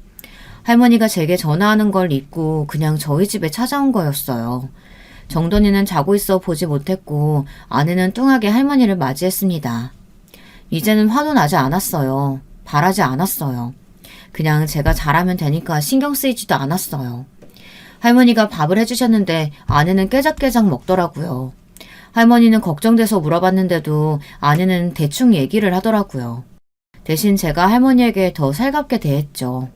할머니가 제게 전화하는 걸 잊고 그냥 저희 집에 찾아온 거였어요. 정돈이는 자고 있어 보지 못했고 아내는 뚱하게 할머니를 맞이했습니다. 이제는 화도 나지 않았어요. 바라지 않았어요. 그냥 제가 잘하면 되니까 신경 쓰이지도 않았어요. 할머니가 밥을 해주셨는데 아내는 깨작깨작 먹더라고요. 할머니는 걱정돼서 물어봤는데도 아내는 대충 얘기를 하더라고요. 대신 제가 할머니에게 더 살갑게 대했죠.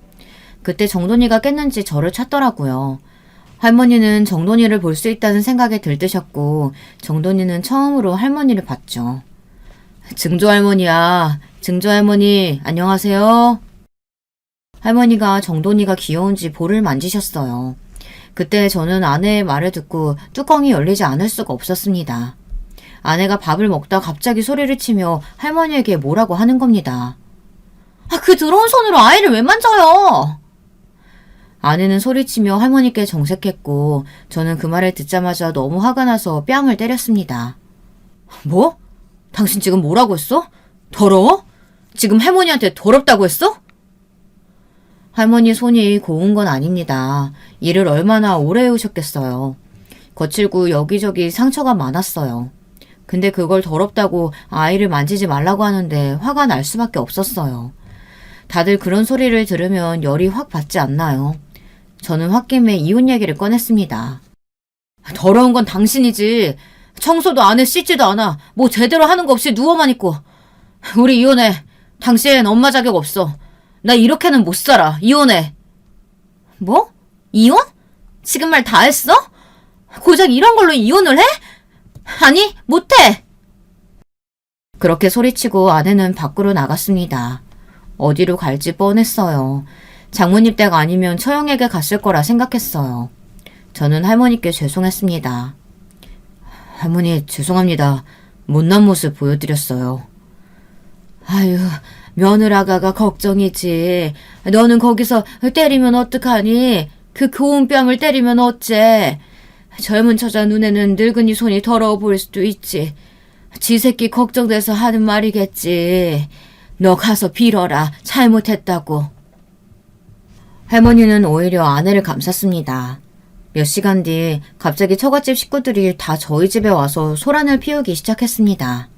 그때 정돈이가 깼는지 저를 찾더라고요. 할머니는 정돈이를 볼 수 있다는 생각에 들뜨셨고 정돈이는 처음으로 할머니를 봤죠. 증조할머니야. 증조할머니 안녕하세요. 할머니가 정돈이가 귀여운지 볼을 만지셨어요. 그때 저는 아내의 말을 듣고 뚜껑이 열리지 않을 수가 없었습니다. 아내가 밥을 먹다 갑자기 소리를 치며 할머니에게 뭐라고 하는 겁니다. 그 더러운 손으로 아이를 왜 만져요? 아내는 소리치며 할머니께 정색했고 저는 그 말을 듣자마자 너무 화가 나서 뺨을 때렸습니다. 뭐? 당신 지금 뭐라고 했어? 더러워? 지금 할머니한테 더럽다고 했어? 할머니 손이 고운 건 아닙니다. 일을 얼마나 오래 해오셨겠어요. 거칠고 여기저기 상처가 많았어요. 근데 그걸 더럽다고 아이를 만지지 말라고 하는데 화가 날 수밖에 없었어요. 다들 그런 소리를 들으면 열이 확 받지 않나요? 저는 홧김에 이혼 얘기를 꺼냈습니다. 더러운 건 당신이지. 청소도 안 해, 씻지도 않아. 뭐 제대로 하는 거 없이 누워만 있고. 우리 이혼해. 당신 엄마 자격 없어. 나 이렇게는 못 살아. 이혼해. 뭐? 이혼? 지금 말 다 했어? 고작 이런 걸로 이혼을 해? 아니, 못해. 그렇게 소리치고 아내는 밖으로 나갔습니다. 어디로 갈지 뻔했어요. 장모님 댁 아니면 처형에게 갔을 거라 생각했어요. 저는 할머니께 죄송했습니다. 할머니 죄송합니다. 못난 모습 보여드렸어요. 아유, 며느라가가 걱정이지. 너는 거기서 때리면 어떡하니? 그 고운 뺨을 때리면 어째? 젊은 처자 눈에는 늙은이 손이 더러워 보일 수도 있지. 지 새끼 걱정돼서 하는 말이겠지. 너 가서 빌어라. 잘못했다고. 할머니는 오히려 아내를 감쌌습니다. 몇 시간 뒤 갑자기 처갓집 식구들이 다 저희 집에 와서 소란을 피우기 시작했습니다.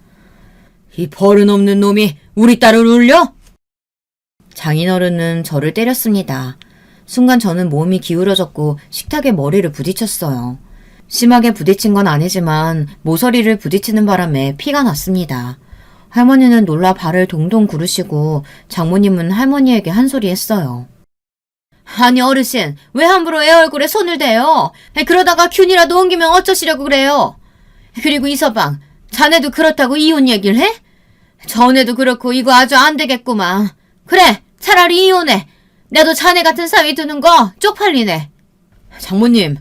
이 버릇없는 놈이 우리 딸을 울려? 장인어른은 저를 때렸습니다. 순간 저는 몸이 기울어졌고 식탁에 머리를 부딪혔어요. 심하게 부딪힌 건 아니지만 모서리를 부딪히는 바람에 피가 났습니다. 할머니는 놀라 발을 동동 구르시고 장모님은 할머니에게 한 소리 했어요. 아니 어르신, 왜 함부로 애 얼굴에 손을 대요? 그러다가 균이라도 옮기면 어쩌시려고 그래요? 그리고 이서방, 자네도 그렇다고 이혼 얘기를 해? 전에도 그렇고 이거 아주 안 되겠구만. 그래, 차라리 이혼해. 나도 자네 같은 사위 두는 거 쪽팔리네. 장모님,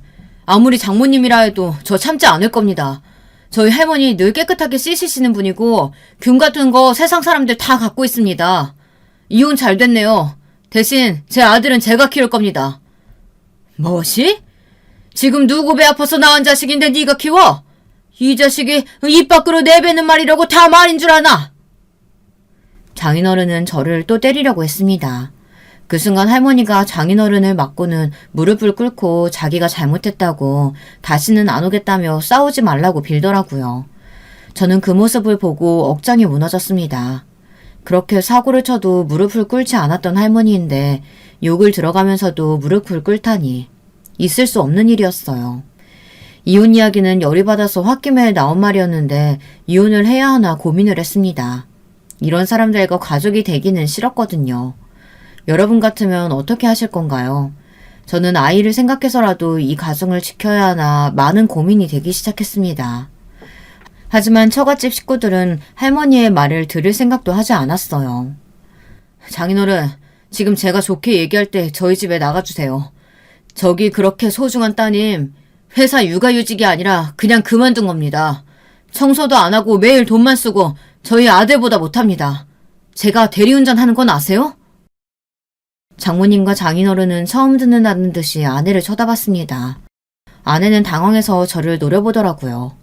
아무리 장모님이라 해도 저 참지 않을 겁니다. 저희 할머니 늘 깨끗하게 씻으시는 분이고 균 같은 거 세상 사람들 다 갖고 있습니다. 이혼 잘 됐네요. 대신 제 아들은 제가 키울 겁니다. 뭐시? 지금 누구 배 아파서 낳은 자식인데 네가 키워? 이 자식이 입 밖으로 내뱉는 말이라고 다 말인 줄 아나? 장인어른은 저를 또 때리려고 했습니다. 그 순간 할머니가 장인어른을 맞고는 무릎을 꿇고 자기가 잘못했다고 다시는 안 오겠다며 싸우지 말라고 빌더라고요. 저는 그 모습을 보고 억장이 무너졌습니다. 그렇게 사고를 쳐도 무릎을 꿇지 않았던 할머니인데 욕을 들어가면서도 무릎을 꿇다니 있을 수 없는 일이었어요. 이혼 이야기는 열이 받아서 홧김에 나온 말이었는데 이혼을 해야 하나 고민을 했습니다. 이런 사람들과 가족이 되기는 싫었거든요. 여러분 같으면 어떻게 하실 건가요? 저는 아이를 생각해서라도 이 가정을 지켜야 하나 많은 고민이 되기 시작했습니다. 하지만 처갓집 식구들은 할머니의 말을 들을 생각도 하지 않았어요. 장인어른, 지금 제가 좋게 얘기할 때 저희 집에 나가주세요. 저기 그렇게 소중한 따님, 회사 육아휴직이 아니라 그냥 그만둔 겁니다. 청소도 안 하고 매일 돈만 쓰고 저희 아들보다 못합니다. 제가 대리운전 하는 건 아세요? 장모님과 장인어른은 처음 듣는다는 듯이 아내를 쳐다봤습니다. 아내는 당황해서 저를 노려보더라고요.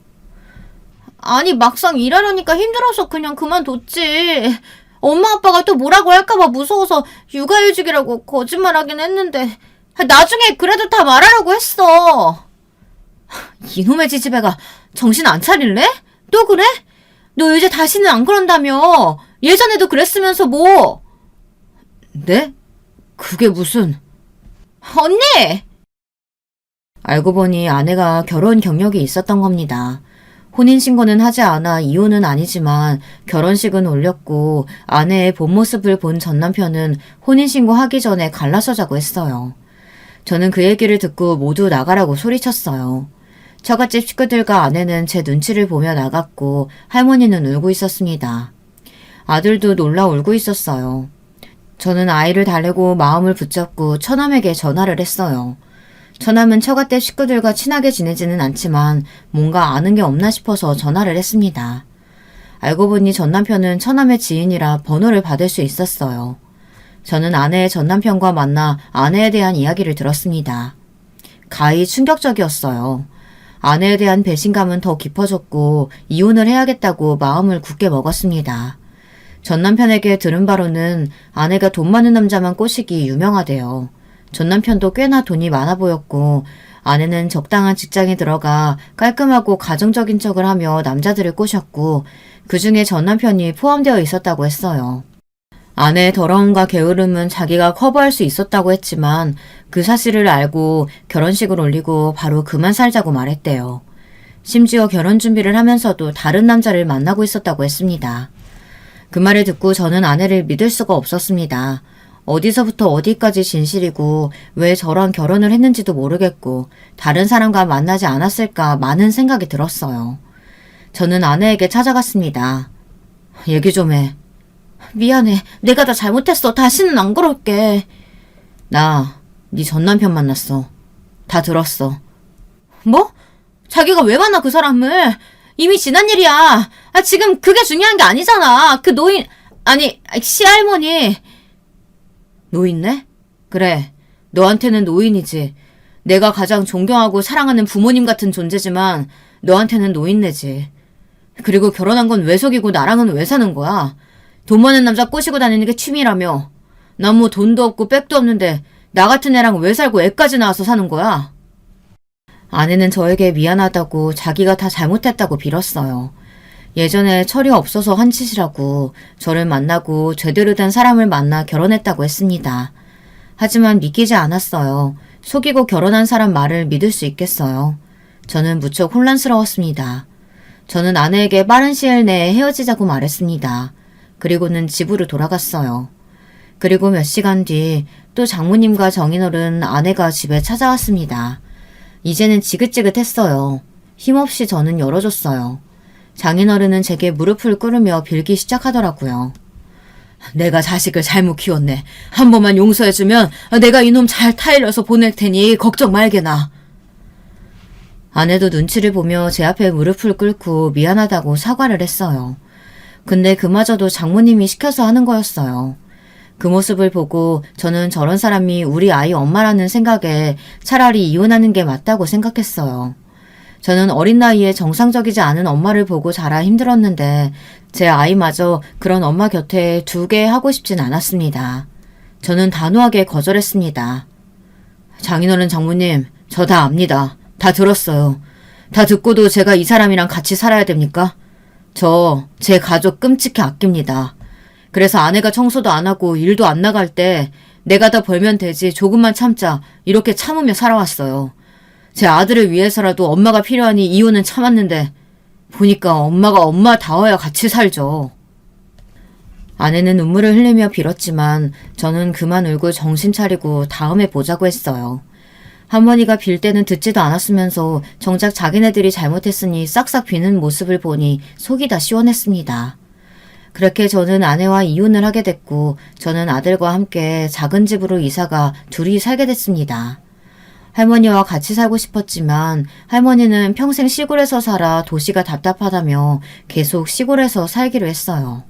아니 막상 일하려니까 힘들어서 그냥 그만뒀지. 엄마 아빠가 또 뭐라고 할까봐 무서워서 육아휴직이라고 거짓말하긴 했는데 나중에 그래도 다 말하라고 했어. 이놈의 지지배가 정신 안 차릴래? 또 그래? 너 이제 다시는 안 그런다며. 예전에도 그랬으면서 뭐. 네? 그게 무슨... 언니! 알고 보니 아내가 결혼 경력이 있었던 겁니다. 혼인신고는 하지 않아 이혼은 아니지만 결혼식은 올렸고 아내의 본 모습을 본 전 남편은 혼인신고 하기 전에 갈라서자고 했어요. 저는 그 얘기를 듣고 모두 나가라고 소리쳤어요. 처갓집 식구들과 아내는 제 눈치를 보며 나갔고 할머니는 울고 있었습니다. 아들도 놀라 울고 있었어요. 저는 아이를 달래고 마음을 붙잡고 처남에게 전화를 했어요. 처남은 처갓집 식구들과 친하게 지내지는 않지만 뭔가 아는 게 없나 싶어서 전화를 했습니다. 알고 보니 전 남편은 처남의 지인이라 번호를 받을 수 있었어요. 저는 아내의 전 남편과 만나 아내에 대한 이야기를 들었습니다. 가히 충격적이었어요. 아내에 대한 배신감은 더 깊어졌고 이혼을 해야겠다고 마음을 굳게 먹었습니다. 전 남편에게 들은 바로는 아내가 돈 많은 남자만 꼬시기 유명하대요. 전 남편도 꽤나 돈이 많아 보였고 아내는 적당한 직장에 들어가 깔끔하고 가정적인 척을 하며 남자들을 꼬셨고 그중에 전 남편이 포함되어 있었다고 했어요. 아내의 더러움과 게으름은 자기가 커버할 수 있었다고 했지만 그 사실을 알고 결혼식을 올리고 바로 그만 살자고 말했대요. 심지어 결혼 준비를 하면서도 다른 남자를 만나고 있었다고 했습니다. 그 말을 듣고 저는 아내를 믿을 수가 없었습니다. 어디서부터 어디까지 진실이고 왜 저런 결혼을 했는지도 모르겠고 다른 사람과 만나지 않았을까 많은 생각이 들었어요. 저는 아내에게 찾아갔습니다. 얘기 좀 해. 미안해. 내가 다 잘못했어. 다시는 안 그럴게. 나 네 전 남편 만났어. 다 들었어. 뭐? 자기가 왜 만나 그 사람을? 이미 지난 일이야. 지금 그게 중요한 게 아니잖아. 그 노인... 아니 시할머니... 노인네? 그래. 너한테는 노인이지. 내가 가장 존경하고 사랑하는 부모님 같은 존재지만 너한테는 노인네지. 그리고 결혼한 건 왜 속이고 나랑은 왜 사는 거야? 돈 많은 남자 꼬시고 다니는 게 취미라며. 난 뭐 돈도 없고 백도 없는데 나 같은 애랑 왜 살고 애까지 낳아서 사는 거야? 아내는 저에게 미안하다고 자기가 다 잘못했다고 빌었어요. 예전에 철이 없어서 한 짓이라고 저를 만나고 제대로 된 사람을 만나 결혼했다고 했습니다. 하지만 믿기지 않았어요. 속이고 결혼한 사람 말을 믿을 수 있겠어요. 저는 무척 혼란스러웠습니다. 저는 아내에게 빠른 시일 내에 헤어지자고 말했습니다. 그리고는 집으로 돌아갔어요. 그리고 몇 시간 뒤 또 장모님과 정인어른 아내가 집에 찾아왔습니다. 이제는 지긋지긋했어요. 힘없이 저는 열어줬어요. 장인어른은 제게 무릎을 꿇으며 빌기 시작하더라고요. 내가 자식을 잘못 키웠네. 한 번만 용서해주면 내가 이놈 잘 타일러서 보낼 테니 걱정 말게나. 아내도 눈치를 보며 제 앞에 무릎을 꿇고 미안하다고 사과를 했어요. 근데 그마저도 장모님이 시켜서 하는 거였어요. 그 모습을 보고 저는 저런 사람이 우리 아이 엄마라는 생각에 차라리 이혼하는 게 맞다고 생각했어요. 저는 어린 나이에 정상적이지 않은 엄마를 보고 자라 힘들었는데 제 아이마저 그런 엄마 곁에 두게 하고 싶진 않았습니다. 저는 단호하게 거절했습니다. 장인어른 장모님, 저 다 압니다. 다 들었어요. 다 듣고도 제가 이 사람이랑 같이 살아야 됩니까? 저 제 가족 끔찍히 아낍니다. 그래서 아내가 청소도 안 하고 일도 안 나갈 때 내가 더 벌면 되지 조금만 참자 이렇게 참으며 살아왔어요. 제 아들을 위해서라도 엄마가 필요하니 이혼은 참았는데 보니까 엄마가 엄마다워야 같이 살죠. 아내는 눈물을 흘리며 빌었지만 저는 그만 울고 정신 차리고 다음에 보자고 했어요. 할머니가 빌 때는 듣지도 않았으면서 정작 자기네들이 잘못했으니 싹싹 비는 모습을 보니 속이 다 시원했습니다. 그렇게 저는 아내와 이혼을 하게 됐고 저는 아들과 함께 작은 집으로 이사가 둘이 살게 됐습니다. 할머니와 같이 살고 싶었지만 할머니는 평생 시골에서 살아 도시가 답답하다며 계속 시골에서 살기로 했어요.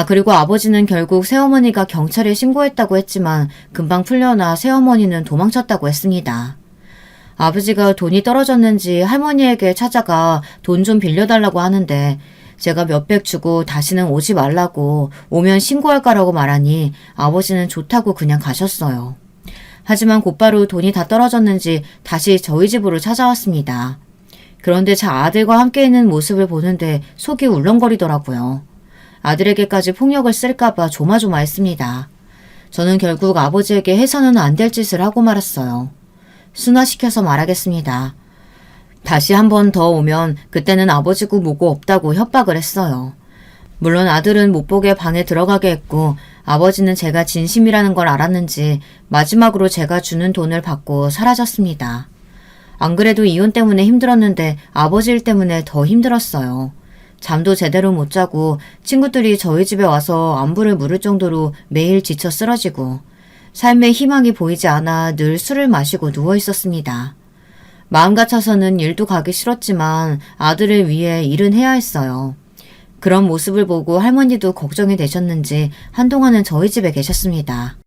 그리고 아버지는 결국 새어머니가 경찰에 신고했다고 했지만 금방 풀려나 새어머니는 도망쳤다고 했습니다. 아버지가 돈이 떨어졌는지 할머니에게 찾아가 돈 좀 빌려달라고 하는데 제가 몇백 주고 다시는 오지 말라고 오면 신고할까라고 말하니 아버지는 좋다고 그냥 가셨어요. 하지만 곧바로 돈이 다 떨어졌는지 다시 저희 집으로 찾아왔습니다. 그런데 제 아들과 함께 있는 모습을 보는데 속이 울렁거리더라고요. 아들에게까지 폭력을 쓸까봐 조마조마했습니다. 저는 결국 아버지에게 해서는 안 될 짓을 하고 말았어요. 순화시켜서 말하겠습니다. 다시 한 번 더 오면 그때는 아버지고 뭐고 없다고 협박을 했어요. 물론 아들은 못 보게 방에 들어가게 했고 아버지는 제가 진심이라는 걸 알았는지 마지막으로 제가 주는 돈을 받고 사라졌습니다. 안 그래도 이혼 때문에 힘들었는데 아버지 일 때문에 더 힘들었어요. 잠도 제대로 못 자고 친구들이 저희 집에 와서 안부를 물을 정도로 매일 지쳐 쓰러지고 삶에 희망이 보이지 않아 늘 술을 마시고 누워 있었습니다. 마음 같아서는 일도 가기 싫었지만 아들을 위해 일은 해야 했어요. 그런 모습을 보고 할머니도 걱정이 되셨는지 한동안은 저희 집에 계셨습니다.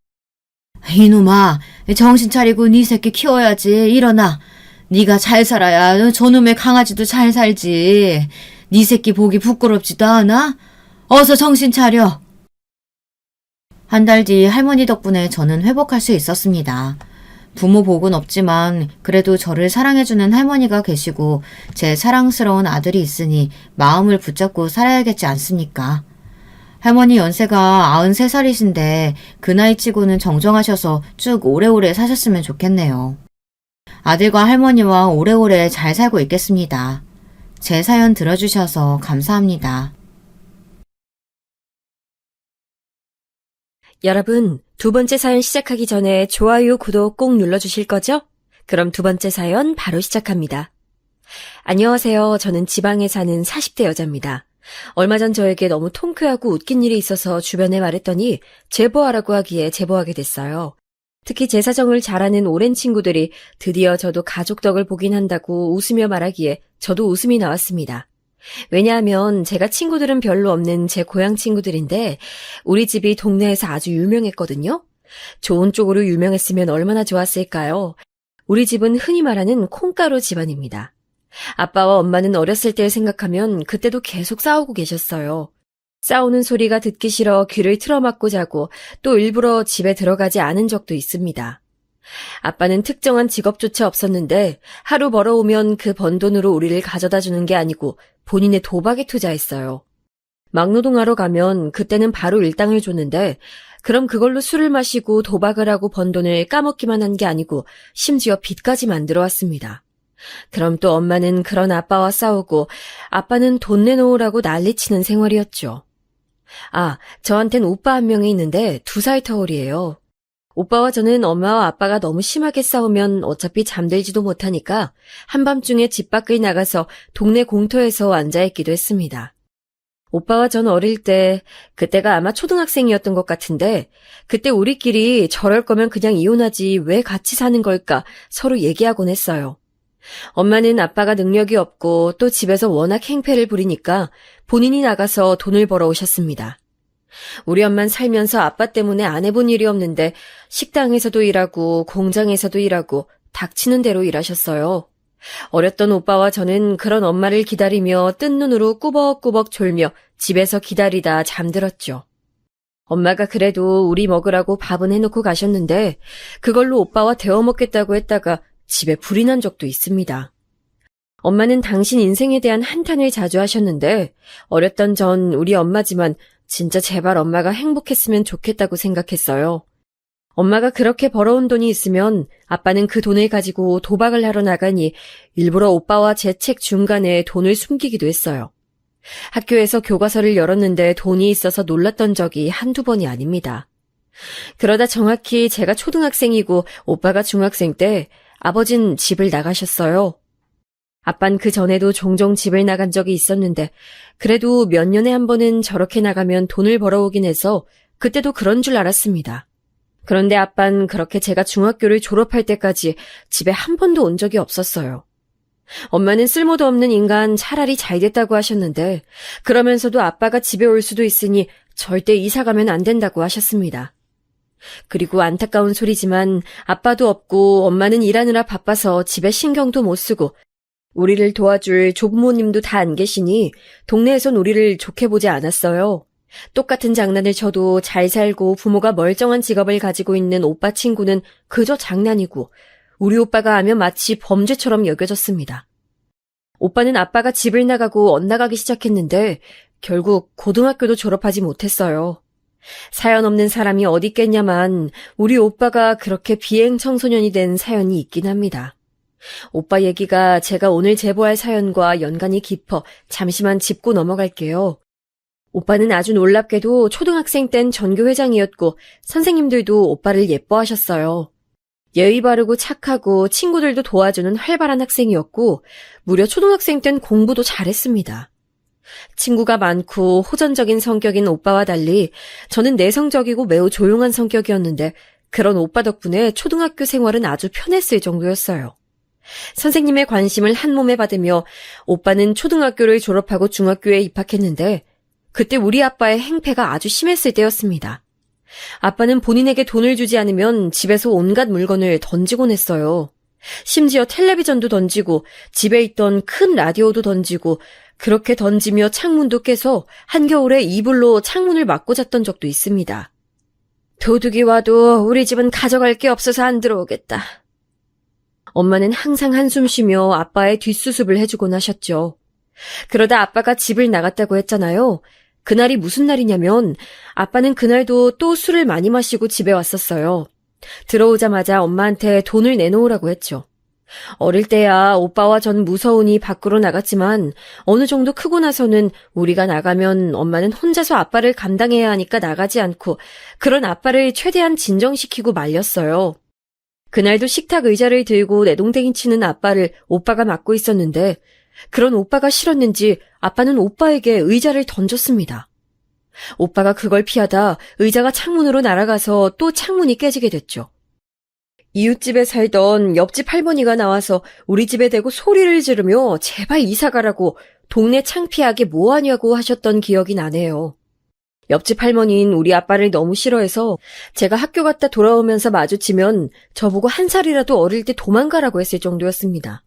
이놈아, 정신 차리고 네 새끼 키워야지. 일어나. 네가 잘 살아야 저놈의 강아지도 잘 살지. 네 새끼 보기 부끄럽지도 않아? 어서 정신 차려. 한 달 뒤 할머니 덕분에 저는 회복할 수 있었습니다. 부모 복은 없지만 그래도 저를 사랑해주는 할머니가 계시고 제 사랑스러운 아들이 있으니 마음을 붙잡고 살아야겠지 않습니까? 할머니 연세가 93살이신데 그 나이 치고는 정정하셔서 쭉 오래오래 사셨으면 좋겠네요. 아들과 할머니와 오래오래 잘 살고 있겠습니다. 제 사연 들어주셔서 감사합니다. 여러분, 두 번째 사연 시작하기 전에 좋아요, 구독 꼭 눌러주실 거죠? 그럼 두 번째 사연 바로 시작합니다. 안녕하세요. 저는 지방에 사는 40대 여자입니다. 얼마 전 저에게 너무 통쾌하고 웃긴 일이 있어서 주변에 말했더니 제보하라고 하기에 제보하게 됐어요. 특히 제 사정을 잘 아는 오랜 친구들이 드디어 저도 가족 덕을 보긴 한다고 웃으며 말하기에 저도 웃음이 나왔습니다. 왜냐하면 제가 친구들은 별로 없는 제 고향 친구들인데 우리 집이 동네에서 아주 유명했거든요. 좋은 쪽으로 유명했으면 얼마나 좋았을까요? 우리 집은 흔히 말하는 콩가루 집안입니다. 아빠와 엄마는 어렸을 때를 생각하면 그때도 계속 싸우고 계셨어요. 싸우는 소리가 듣기 싫어 귀를 틀어막고 자고 또 일부러 집에 들어가지 않은 적도 있습니다. 아빠는 특정한 직업조차 없었는데 하루 벌어오면 그 번 돈으로 우리를 가져다 주는 게 아니고 본인의 도박에 투자했어요. 막노동하러 가면 그때는 바로 일당을 줬는데 그럼 그걸로 술을 마시고 도박을 하고 번 돈을 까먹기만 한 게 아니고 심지어 빚까지 만들어 왔습니다. 그럼 또 엄마는 그런 아빠와 싸우고 아빠는 돈 내놓으라고 난리치는 생활이었죠. 저한텐 오빠 한 명이 있는데 2살 터울이에요. 오빠와 저는 엄마와 아빠가 너무 심하게 싸우면 어차피 잠들지도 못하니까 한밤중에 집 밖을 나가서 동네 공터에서 앉아있기도 했습니다. 오빠와 전 어릴 때, 그때가 아마 초등학생이었던 것 같은데 그때 우리끼리 저럴 거면 그냥 이혼하지 왜 같이 사는 걸까 서로 얘기하곤 했어요. 엄마는 아빠가 능력이 없고 또 집에서 워낙 행패를 부리니까 본인이 나가서 돈을 벌어 오셨습니다. 우리 엄만 살면서 아빠 때문에 안 해본 일이 없는데 식당에서도 일하고 공장에서도 일하고 닥치는 대로 일하셨어요. 어렸던 오빠와 저는 그런 엄마를 기다리며 뜬 눈으로 꾸벅꾸벅 졸며 집에서 기다리다 잠들었죠. 엄마가 그래도 우리 먹으라고 밥은 해놓고 가셨는데 그걸로 오빠와 데워 먹겠다고 했다가 집에 불이 난 적도 있습니다. 엄마는 당신 인생에 대한 한탄을 자주 하셨는데 어렸던 전 우리 엄마지만 진짜 제발 엄마가 행복했으면 좋겠다고 생각했어요. 엄마가 그렇게 벌어온 돈이 있으면 아빠는 그 돈을 가지고 도박을 하러 나가니 일부러 오빠와 제 책 중간에 돈을 숨기기도 했어요. 학교에서 교과서를 열었는데 돈이 있어서 놀랐던 적이 한두 번이 아닙니다. 그러다 정확히 제가 초등학생이고 오빠가 중학생 때 아버진 집을 나가셨어요. 아빤 그 전에도 종종 집을 나간 적이 있었는데 그래도 몇 년에 한 번은 저렇게 나가면 돈을 벌어오긴 해서 그때도 그런 줄 알았습니다. 그런데 아빤 그렇게 제가 중학교를 졸업할 때까지 집에 한 번도 온 적이 없었어요. 엄마는 쓸모도 없는 인간 차라리 잘 됐다고 하셨는데 그러면서도 아빠가 집에 올 수도 있으니 절대 이사 가면 안 된다고 하셨습니다. 그리고 안타까운 소리지만 아빠도 없고 엄마는 일하느라 바빠서 집에 신경도 못 쓰고 우리를 도와줄 조부모님도 다 안 계시니 동네에선 우리를 좋게 보지 않았어요. 똑같은 장난을 쳐도 잘 살고 부모가 멀쩡한 직업을 가지고 있는 오빠 친구는 그저 장난이고 우리 오빠가 하면 마치 범죄처럼 여겨졌습니다. 오빠는 아빠가 집을 나가고 엇나가기 시작했는데 결국 고등학교도 졸업하지 못했어요. 사연 없는 사람이 어디 있겠냐만 우리 오빠가 그렇게 비행 청소년이 된 사연이 있긴 합니다. 오빠 얘기가 제가 오늘 제보할 사연과 연관이 깊어 잠시만 짚고 넘어갈게요. 오빠는 아주 놀랍게도 초등학생 땐 전교회장이었고 선생님들도 오빠를 예뻐하셨어요. 예의 바르고 착하고 친구들도 도와주는 활발한 학생이었고 무려 초등학생 땐 공부도 잘했습니다. 친구가 많고 호전적인 성격인 오빠와 달리 저는 내성적이고 매우 조용한 성격이었는데 그런 오빠 덕분에 초등학교 생활은 아주 편했을 정도였어요. 선생님의 관심을 한 몸에 받으며 오빠는 초등학교를 졸업하고 중학교에 입학했는데 그때 우리 아빠의 행패가 아주 심했을 때였습니다. 아빠는 본인에게 돈을 주지 않으면 집에서 온갖 물건을 던지곤 했어요. 심지어 텔레비전도 던지고 집에 있던 큰 라디오도 던지고 그렇게 던지며 창문도 깨서 한겨울에 이불로 창문을 막고 잤던 적도 있습니다. 도둑이 와도 우리 집은 가져갈 게 없어서 안 들어오겠다. 엄마는 항상 한숨 쉬며 아빠의 뒷수습을 해주곤 하셨죠. 그러다 아빠가 집을 나갔다고 했잖아요. 그날이 무슨 날이냐면 아빠는 그날도 또 술을 많이 마시고 집에 왔었어요. 들어오자마자 엄마한테 돈을 내놓으라고 했죠. 어릴 때야 오빠와 전 무서우니 밖으로 나갔지만 어느 정도 크고 나서는 우리가 나가면 엄마는 혼자서 아빠를 감당해야 하니까 나가지 않고 그런 아빠를 최대한 진정시키고 말렸어요. 그날도 식탁 의자를 들고 내동댕이 치는 아빠를 오빠가 맡고 있었는데 그런 오빠가 싫었는지 아빠는 오빠에게 의자를 던졌습니다. 오빠가 그걸 피하다 의자가 창문으로 날아가서 또 창문이 깨지게 됐죠. 이웃집에 살던 옆집 할머니가 나와서 우리 집에 대고 소리를 지르며 제발 이사가라고 동네 창피하게 뭐하냐고 하셨던 기억이 나네요. 옆집 할머니는 우리 아빠를 너무 싫어해서 제가 학교 갔다 돌아오면서 마주치면 저보고 한 살이라도 어릴 때 도망가라고 했을 정도였습니다.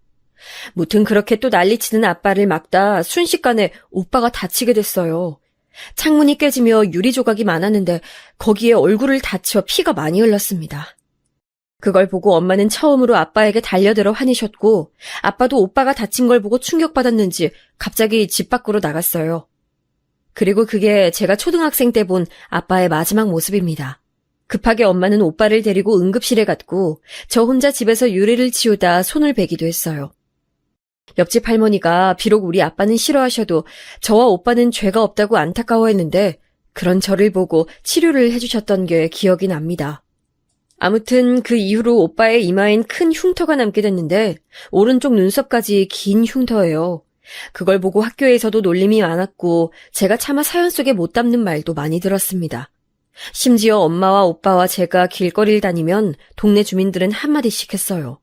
무튼 그렇게 또 난리치는 아빠를 막다 순식간에 오빠가 다치게 됐어요. 창문이 깨지며 유리 조각이 많았는데 거기에 얼굴을 다쳐 피가 많이 흘렀습니다. 그걸 보고 엄마는 처음으로 아빠에게 달려들어 화내셨고 아빠도 오빠가 다친 걸 보고 충격받았는지 갑자기 집 밖으로 나갔어요. 그리고 그게 제가 초등학생 때 본 아빠의 마지막 모습입니다. 급하게 엄마는 오빠를 데리고 응급실에 갔고 저 혼자 집에서 유리를 치우다 손을 베기도 했어요. 옆집 할머니가 비록 우리 아빠는 싫어하셔도 저와 오빠는 죄가 없다고 안타까워했는데 그런 저를 보고 치료를 해주셨던 게 기억이 납니다. 아무튼 그 이후로 오빠의 이마엔 큰 흉터가 남게 됐는데 오른쪽 눈썹까지 긴 흉터예요. 그걸 보고 학교에서도 놀림이 많았고 제가 차마 사연 속에 못 담는 말도 많이 들었습니다. 심지어 엄마와 오빠와 제가 길거리를 다니면 동네 주민들은 한마디씩 했어요.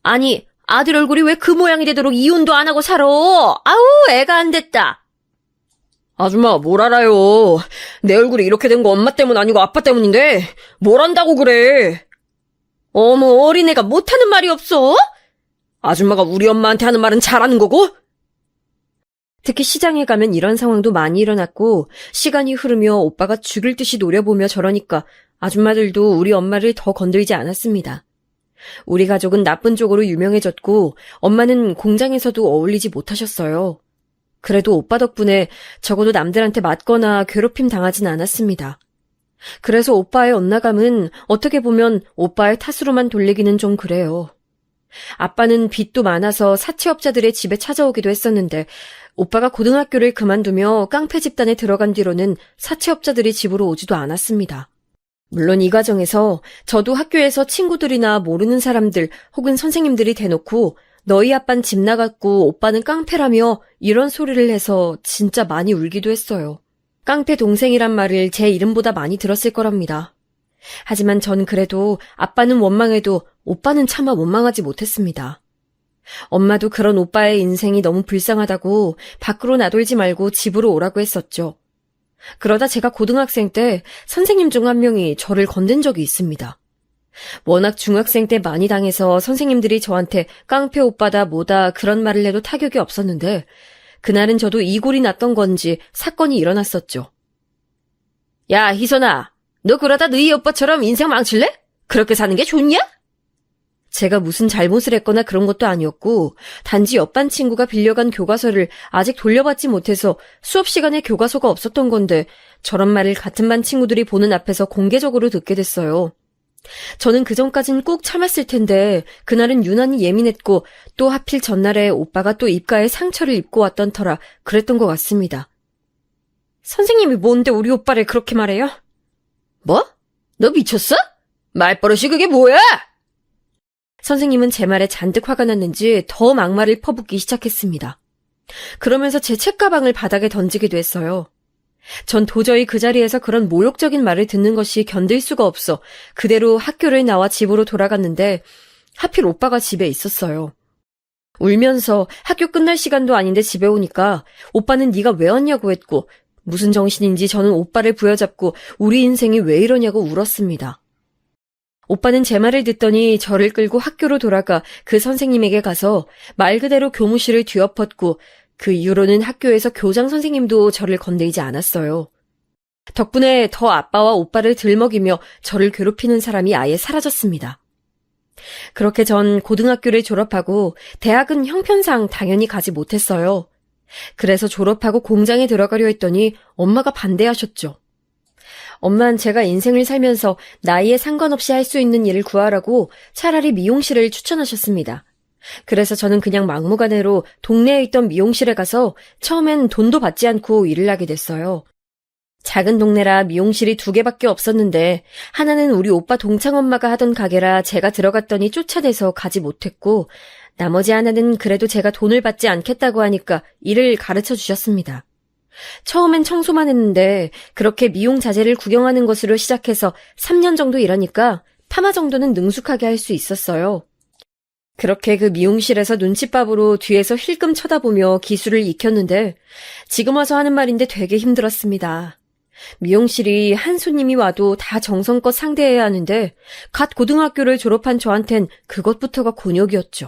아니, 아들 얼굴이 왜 그 모양이 되도록 이혼도 안 하고 살아? 아우, 애가 안 됐다. 아줌마, 뭘 알아요. 내 얼굴이 이렇게 된 거 엄마 때문 아니고 아빠 때문인데 뭘 안다고 그래. 어머, 어린애가 못하는 말이 없어? 아줌마가 우리 엄마한테 하는 말은 잘하는 거고? 특히 시장에 가면 이런 상황도 많이 일어났고 시간이 흐르며 오빠가 죽일 듯이 노려보며 저러니까 아줌마들도 우리 엄마를 더 건들지 않았습니다. 우리 가족은 나쁜 쪽으로 유명해졌고 엄마는 공장에서도 어울리지 못하셨어요. 그래도 오빠 덕분에 적어도 남들한테 맞거나 괴롭힘 당하진 않았습니다. 그래서 오빠의 엇나감은 어떻게 보면 오빠의 탓으로만 돌리기는 좀 그래요. 아빠는 빚도 많아서 사채업자들의 집에 찾아오기도 했었는데 오빠가 고등학교를 그만두며 깡패 집단에 들어간 뒤로는 사채업자들이 집으로 오지도 않았습니다. 물론 이 과정에서 저도 학교에서 친구들이나 모르는 사람들 혹은 선생님들이 대놓고 너희 아빤 집 나갔고 오빠는 깡패라며 이런 소리를 해서 진짜 많이 울기도 했어요. 깡패 동생이란 말을 제 이름보다 많이 들었을 거랍니다. 하지만 전 그래도 아빠는 원망해도 오빠는 차마 원망하지 못했습니다. 엄마도 그런 오빠의 인생이 너무 불쌍하다고 밖으로 나돌지 말고 집으로 오라고 했었죠. 그러다 제가 고등학생 때 선생님 중 한 명이 저를 건든 적이 있습니다. 워낙 중학생 때 많이 당해서 선생님들이 저한테 깡패 오빠다 뭐다 그런 말을 해도 타격이 없었는데 그날은 저도 이골이 났던 건지 사건이 일어났었죠. 야, 희선아, 너 그러다 너희 오빠처럼 인생 망칠래? 그렇게 사는 게 좋냐? 제가 무슨 잘못을 했거나 그런 것도 아니었고 단지 옆반 친구가 빌려간 교과서를 아직 돌려받지 못해서 수업 시간에 교과서가 없었던 건데 저런 말을 같은 반 친구들이 보는 앞에서 공개적으로 듣게 됐어요. 저는 그전까진 꾹 참았을 텐데 그날은 유난히 예민했고 또 하필 전날에 오빠가 또 입가에 상처를 입고 왔던 터라 그랬던 것 같습니다. 선생님이 뭔데 우리 오빠를 그렇게 말해요? 뭐? 너 미쳤어? 말버릇이 그게 뭐야? 선생님은 제 말에 잔뜩 화가 났는지 더 막말을 퍼붓기 시작했습니다. 그러면서 제 책가방을 바닥에 던지기도 했어요. 전 도저히 그 자리에서 그런 모욕적인 말을 듣는 것이 견딜 수가 없어 그대로 학교를 나와 집으로 돌아갔는데 하필 오빠가 집에 있었어요. 울면서 학교 끝날 시간도 아닌데 집에 오니까 오빠는 네가 왜 왔냐고 했고 무슨 정신인지 저는 오빠를 부여잡고 우리 인생이 왜 이러냐고 울었습니다. 오빠는 제 말을 듣더니 저를 끌고 학교로 돌아가 그 선생님에게 가서 말 그대로 교무실을 뒤엎었고 그 이후로는 학교에서 교장 선생님도 저를 건드리지 않았어요. 덕분에 더 아빠와 오빠를 들먹이며 저를 괴롭히는 사람이 아예 사라졌습니다. 그렇게 전 고등학교를 졸업하고 대학은 형편상 당연히 가지 못했어요. 그래서 졸업하고 공장에 들어가려 했더니 엄마가 반대하셨죠. 엄마는 제가 인생을 살면서 나이에 상관없이 할 수 있는 일을 구하라고 차라리 미용실을 추천하셨습니다. 그래서 저는 그냥 막무가내로 동네에 있던 미용실에 가서 처음엔 돈도 받지 않고 일을 하게 됐어요. 작은 동네라 미용실이 2개밖에 없었는데 하나는 우리 오빠 동창 엄마가 하던 가게라 제가 들어갔더니 쫓아내서 가지 못했고 나머지 하나는 그래도 제가 돈을 받지 않겠다고 하니까 일을 가르쳐 주셨습니다. 처음엔 청소만 했는데 그렇게 미용 자재를 구경하는 것으로 시작해서 3년 정도 일하니까 파마 정도는 능숙하게 할 수 있었어요. 그렇게 그 미용실에서 눈칫밥으로 뒤에서 힐끔 쳐다보며 기술을 익혔는데 지금 와서 하는 말인데 되게 힘들었습니다. 미용실이 한 손님이 와도 다 정성껏 상대해야 하는데 갓 고등학교를 졸업한 저한텐 그것부터가 곤욕이었죠.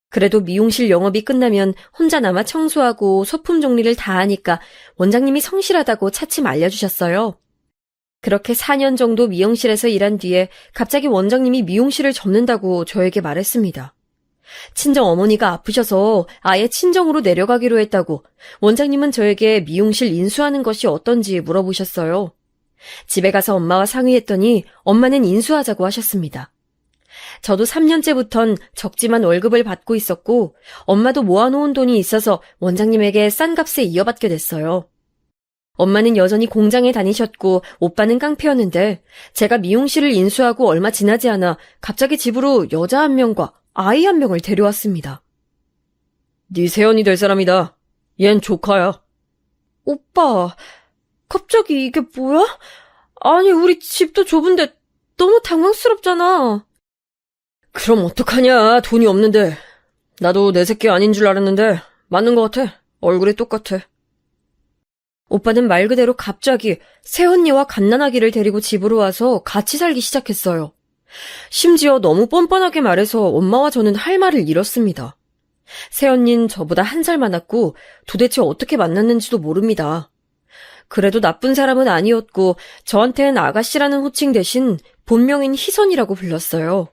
그래도 미용실 영업이 끝나면 혼자 남아 청소하고 소품 정리를 다 하니까 원장님이 성실하다고 차츰 알려주셨어요. 그렇게 4년 정도 미용실에서 일한 뒤에 갑자기 원장님이 미용실을 접는다고 저에게 말했습니다. 친정 어머니가 아프셔서 아예 친정으로 내려가기로 했다고 원장님은 저에게 미용실 인수하는 것이 어떤지 물어보셨어요. 집에 가서 엄마와 상의했더니 엄마는 인수하자고 하셨습니다. 저도 3년째부턴 적지만 월급을 받고 있었고 엄마도 모아놓은 돈이 있어서 원장님에게 싼 값에 이어받게 됐어요. 엄마는 여전히 공장에 다니셨고 오빠는 깡패였는데 제가 미용실을 인수하고 얼마 지나지 않아 갑자기 집으로 여자 1명과 아이 1명을 데려왔습니다. 네 새언니 될 사람이다. 얜 조카야. 오빠, 갑자기 이게 뭐야? 아니 우리 집도 좁은데 너무 당황스럽잖아. 그럼 어떡하냐. 돈이 없는데. 나도 내 새끼 아닌 줄 알았는데 맞는 것 같아. 얼굴이 똑같아. 오빠는 말 그대로 갑자기 새언니와 갓난아기를 데리고 집으로 와서 같이 살기 시작했어요. 심지어 너무 뻔뻔하게 말해서 엄마와 저는 할 말을 잃었습니다. 새언니는 저보다 1살 많았고 도대체 어떻게 만났는지도 모릅니다. 그래도 나쁜 사람은 아니었고 저한테는 아가씨라는 호칭 대신 본명인 희선이라고 불렀어요.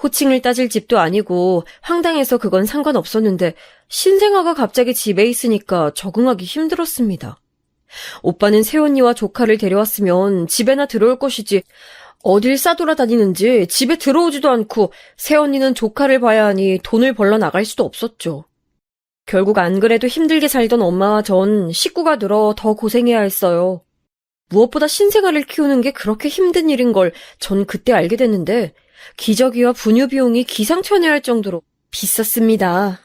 호칭을 따질 집도 아니고 황당해서 그건 상관없었는데 신생아가 갑자기 집에 있으니까 적응하기 힘들었습니다. 오빠는 새언니와 조카를 데려왔으면 집에나 들어올 것이지 어딜 싸돌아다니는지 집에 들어오지도 않고 새언니는 조카를 봐야 하니 돈을 벌러 나갈 수도 없었죠. 결국 안 그래도 힘들게 살던 엄마와 전 식구가 늘어 더 고생해야 했어요. 무엇보다 신생아를 키우는 게 그렇게 힘든 일인 걸 전 그때 알게 됐는데 기저귀와 분유 비용이 기상천외할 정도로 비쌌습니다.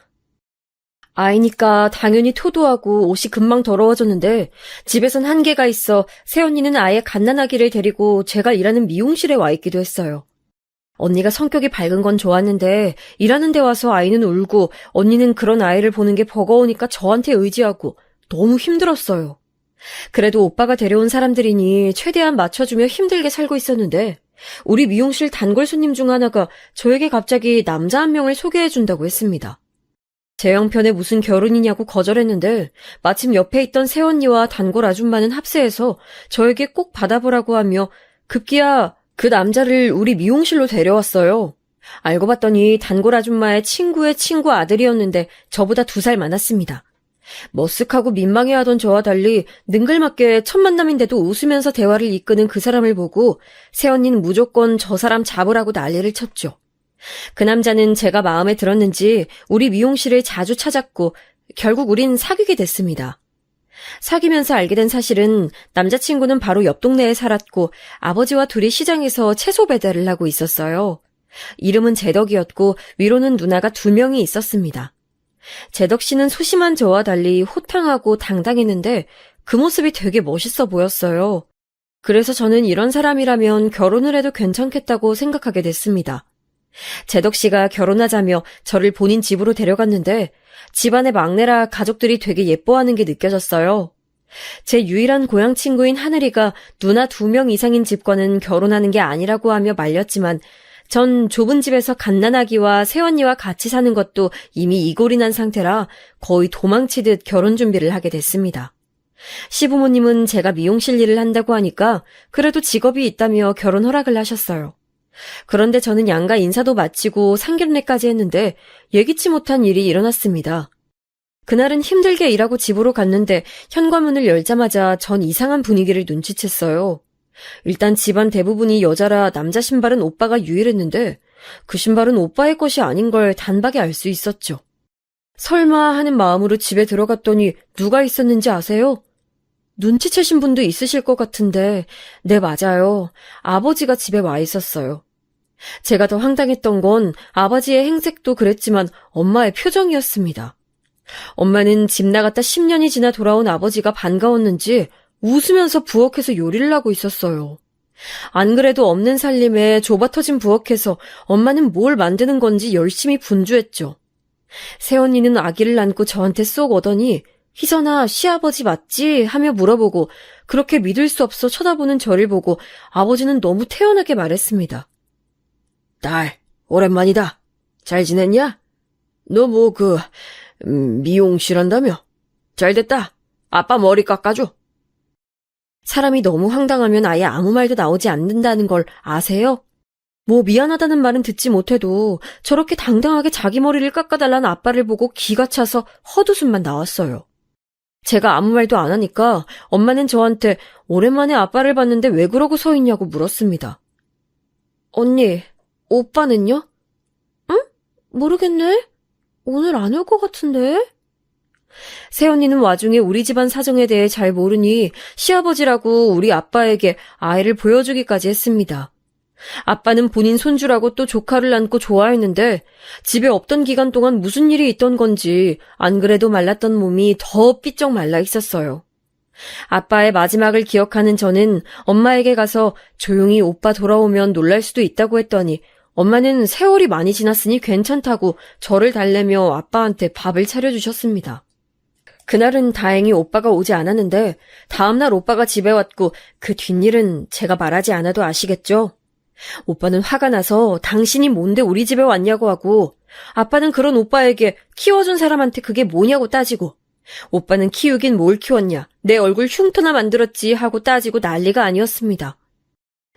아이니까 당연히 토도하고 옷이 금방 더러워졌는데 집에선 한계가 있어 새언니는 아예 갓난아기를 데리고 제가 일하는 미용실에 와 있기도 했어요. 언니가 성격이 밝은 건 좋았는데 일하는 데 와서 아이는 울고 언니는 그런 아이를 보는 게 버거우니까 저한테 의지하고 너무 힘들었어요. 그래도 오빠가 데려온 사람들이니 최대한 맞춰주며 힘들게 살고 있었는데 우리 미용실 단골 손님 중 하나가 저에게 갑자기 남자 한 명을 소개해준다고 했습니다. 제 형편에 무슨 결혼이냐고 거절했는데 마침 옆에 있던 새언니와 단골 아줌마는 합세해서 저에게 꼭 받아보라고 하며 급기야 그 남자를 우리 미용실로 데려왔어요. 알고 봤더니 단골 아줌마의 친구의 친구 아들이었는데 저보다 2살 많았습니다. 머쓱하고 민망해하던 저와 달리 능글맞게 첫 만남인데도 웃으면서 대화를 이끄는 그 사람을 보고 새언니는 무조건 저 사람 잡으라고 난리를 쳤죠. 그 남자는 제가 마음에 들었는지 우리 미용실을 자주 찾았고 결국 우린 사귀게 됐습니다. 사귀면서 알게 된 사실은 남자친구는 바로 옆 동네에 살았고 아버지와 둘이 시장에서 채소 배달을 하고 있었어요. 이름은 제덕이었고 위로는 누나가 2명이 있었습니다. 제덕 씨는 소심한 저와 달리 호탕하고 당당했는데 그 모습이 되게 멋있어 보였어요. 그래서 저는 이런 사람이라면 결혼을 해도 괜찮겠다고 생각하게 됐습니다. 제덕 씨가 결혼하자며 저를 본인 집으로 데려갔는데 집안의 막내라 가족들이 되게 예뻐하는 게 느껴졌어요. 제 유일한 고향 친구인 하늘이가 누나 2명 이상인 집과는 결혼하는 게 아니라고 하며 말렸지만 전 좁은 집에서 갓난아기와 새언니와 같이 사는 것도 이미 이골이 난 상태라 거의 도망치듯 결혼 준비를 하게 됐습니다. 시부모님은 제가 미용실 일을 한다고 하니까 그래도 직업이 있다며 결혼 허락을 하셨어요. 그런데 저는 양가 인사도 마치고 상견례까지 했는데 예기치 못한 일이 일어났습니다. 그날은 힘들게 일하고 집으로 갔는데 현관문을 열자마자 전 이상한 분위기를 눈치챘어요. 일단 집안 대부분이 여자라 남자 신발은 오빠가 유일했는데 그 신발은 오빠의 것이 아닌 걸 단박에 알 수 있었죠. 설마 하는 마음으로 집에 들어갔더니 누가 있었는지 아세요? 눈치채신 분도 있으실 것 같은데 네, 맞아요. 아버지가 집에 와 있었어요. 제가 더 황당했던 건 아버지의 행색도 그랬지만 엄마의 표정이었습니다. 엄마는 집 나갔다 10년이 지나 돌아온 아버지가 반가웠는지 웃으면서 부엌에서 요리를 하고 있었어요. 안 그래도 없는 살림에 좁아터진 부엌에서 엄마는 뭘 만드는 건지 열심히 분주했죠. 새언니는 아기를 안고 저한테 쏙 오더니 희선아, 시아버지 맞지? 하며 물어보고 그렇게 믿을 수 없어 쳐다보는 저를 보고 아버지는 너무 태연하게 말했습니다. 딸, 오랜만이다. 잘 지냈냐? 너 미용실 한다며? 잘됐다. 아빠 머리 깎아줘. 사람이 너무 황당하면 아예 아무 말도 나오지 않는다는 걸 아세요? 뭐 미안하다는 말은 듣지 못해도 저렇게 당당하게 자기 머리를 깎아달라는 아빠를 보고 기가 차서 헛웃음만 나왔어요. 제가 아무 말도 안 하니까 엄마는 저한테 오랜만에 아빠를 봤는데 왜 그러고 서 있냐고 물었습니다. 언니, 오빠는요? 응? 모르겠네. 오늘 안 올 것 같은데? 새언니는 와중에 우리 집안 사정에 대해 잘 모르니 시아버지라고 우리 아빠에게 아이를 보여주기까지 했습니다. 아빠는 본인 손주라고 또 조카를 안고 좋아했는데 집에 없던 기간 동안 무슨 일이 있던 건지 안 그래도 말랐던 몸이 더 삐쩍 말라 있었어요. 아빠의 마지막을 기억하는 저는 엄마에게 가서 조용히 오빠 돌아오면 놀랄 수도 있다고 했더니 엄마는 세월이 많이 지났으니 괜찮다고 저를 달래며 아빠한테 밥을 차려주셨습니다. 그날은 다행히 오빠가 오지 않았는데 다음날 오빠가 집에 왔고 그 뒷일은 제가 말하지 않아도 아시겠죠? 오빠는 화가 나서 당신이 뭔데 우리 집에 왔냐고 하고 아빠는 그런 오빠에게 키워준 사람한테 그게 뭐냐고 따지고 오빠는 키우긴 뭘 키웠냐 내 얼굴 흉터나 만들었지 하고 따지고 난리가 아니었습니다.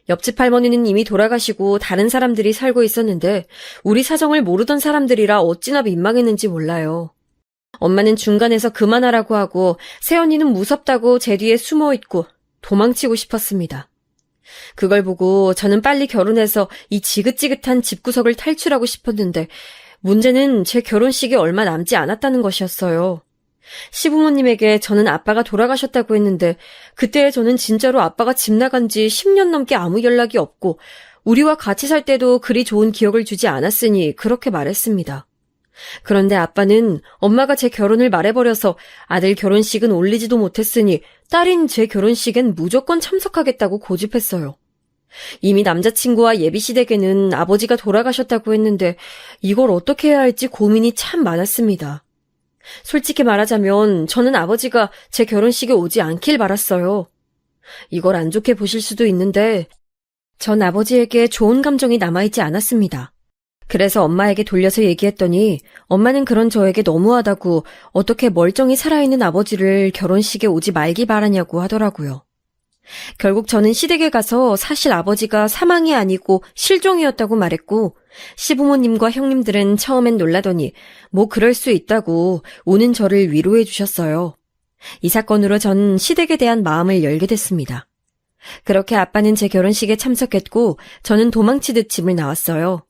옆집 할머니는 이미 돌아가시고 다른 사람들이 살고 있었는데 우리 사정을 모르던 사람들이라 어찌나 민망했는지 몰라요. 엄마는 중간에서 그만하라고 하고 새언니는 무섭다고 제 뒤에 숨어있고 도망치고 싶었습니다. 그걸 보고 저는 빨리 결혼해서 이 지긋지긋한 집구석을 탈출하고 싶었는데 문제는 제 결혼식이 얼마 남지 않았다는 것이었어요. 시부모님에게 저는 아빠가 돌아가셨다고 했는데 그때 저는 진짜로 아빠가 집 나간 지 10년 넘게 아무 연락이 없고 우리와 같이 살 때도 그리 좋은 기억을 주지 않았으니 그렇게 말했습니다. 그런데 아빠는 엄마가 제 결혼을 말해버려서 아들 결혼식은 올리지도 못했으니 딸인 제 결혼식엔 무조건 참석하겠다고 고집했어요. 이미 남자친구와 예비시댁에는 아버지가 돌아가셨다고 했는데 이걸 어떻게 해야 할지 고민이 참 많았습니다. 솔직히 말하자면 저는 아버지가 제 결혼식에 오지 않길 바랐어요. 이걸 안 좋게 보실 수도 있는데 전 아버지에게 좋은 감정이 남아있지 않았습니다. 그래서 엄마에게 돌려서 얘기했더니 엄마는 그런 저에게 너무하다고 어떻게 멀쩡히 살아있는 아버지를 결혼식에 오지 말기 바라냐고 하더라고요. 결국 저는 시댁에 가서 사실 아버지가 사망이 아니고 실종이었다고 말했고 시부모님과 형님들은 처음엔 놀라더니 뭐 그럴 수 있다고 오는 저를 위로해 주셨어요. 이 사건으로 전 시댁에 대한 마음을 열게 됐습니다. 그렇게 아빠는 제 결혼식에 참석했고 저는 도망치듯 집을 나왔어요.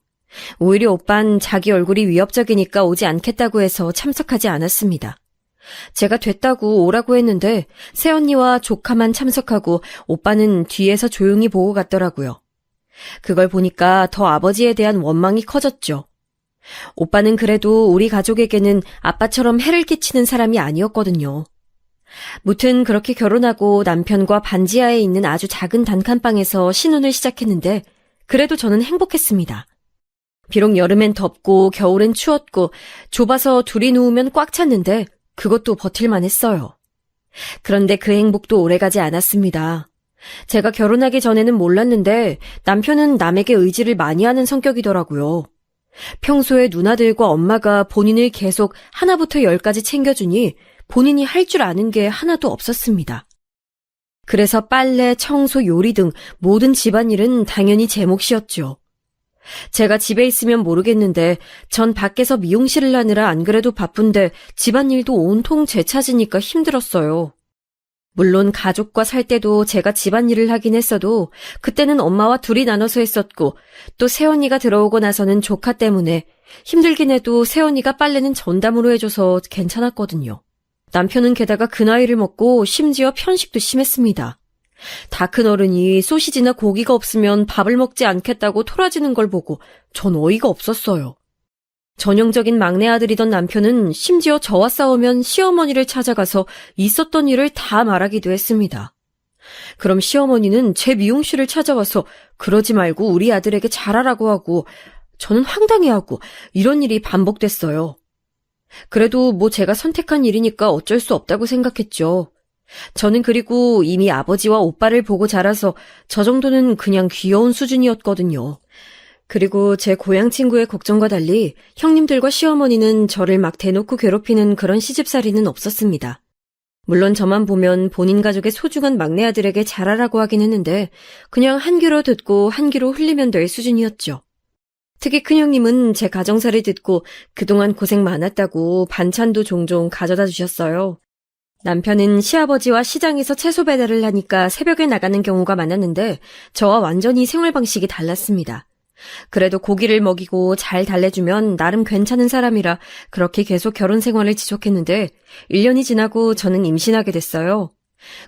오히려 오빤 자기 얼굴이 위협적이니까 오지 않겠다고 해서 참석하지 않았습니다. 제가 됐다고 오라고 했는데 새언니와 조카만 참석하고 오빠는 뒤에서 조용히 보고 갔더라고요. 그걸 보니까 더 아버지에 대한 원망이 커졌죠. 오빠는 그래도 우리 가족에게는 아빠처럼 해를 끼치는 사람이 아니었거든요. 무튼 그렇게 결혼하고 남편과 반지하에 있는 아주 작은 단칸방에서 신혼을 시작했는데 그래도 저는 행복했습니다. 비록 여름엔 덥고 겨울엔 추웠고 좁아서 둘이 누우면 꽉 찼는데 그것도 버틸만 했어요. 그런데 그 행복도 오래가지 않았습니다. 제가 결혼하기 전에는 몰랐는데 남편은 남에게 의지를 많이 하는 성격이더라고요. 평소에 누나들과 엄마가 본인을 계속 하나부터 열까지 챙겨주니 본인이 할 줄 아는 게 하나도 없었습니다. 그래서 빨래, 청소, 요리 등 모든 집안일은 당연히 제 몫이었죠. 제가 집에 있으면 모르겠는데 전 밖에서 미용실을 하느라 안 그래도 바쁜데 집안일도 온통 제 차지니까 힘들었어요. 물론 가족과 살 때도 제가 집안일을 하긴 했어도 그때는 엄마와 둘이 나눠서 했었고 또 새언니가 들어오고 나서는 조카 때문에 힘들긴 해도 새언니가 빨래는 전담으로 해줘서 괜찮았거든요. 남편은 게다가 그 나이를 먹고 심지어 편식도 심했습니다. 다 큰 어른이 소시지나 고기가 없으면 밥을 먹지 않겠다고 토라지는 걸 보고 전 어이가 없었어요. 전형적인 막내 아들이던 남편은 심지어 저와 싸우면 시어머니를 찾아가서 있었던 일을 다 말하기도 했습니다. 그럼 시어머니는 제 미용실을 찾아와서 그러지 말고 우리 아들에게 잘하라고 하고 저는 황당해하고 이런 일이 반복됐어요. 그래도 뭐 제가 선택한 일이니까 어쩔 수 없다고 생각했죠. 저는 그리고 이미 아버지와 오빠를 보고 자라서 저 정도는 그냥 귀여운 수준이었거든요. 그리고 제 고향 친구의 걱정과 달리 형님들과 시어머니는 저를 막 대놓고 괴롭히는 그런 시집살이는 없었습니다. 물론 저만 보면 본인 가족의 소중한 막내 아들에게 잘하라고 하긴 했는데 그냥 한 귀로 듣고 한 귀로 흘리면 될 수준이었죠. 특히 큰형님은 제 가정사를 듣고 그동안 고생 많았다고 반찬도 종종 가져다 주셨어요. 남편은 시아버지와 시장에서 채소 배달을 하니까 새벽에 나가는 경우가 많았는데 저와 완전히 생활 방식이 달랐습니다. 그래도 고기를 먹이고 잘 달래주면 나름 괜찮은 사람이라 그렇게 계속 결혼 생활을 지속했는데 1년이 지나고 저는 임신하게 됐어요.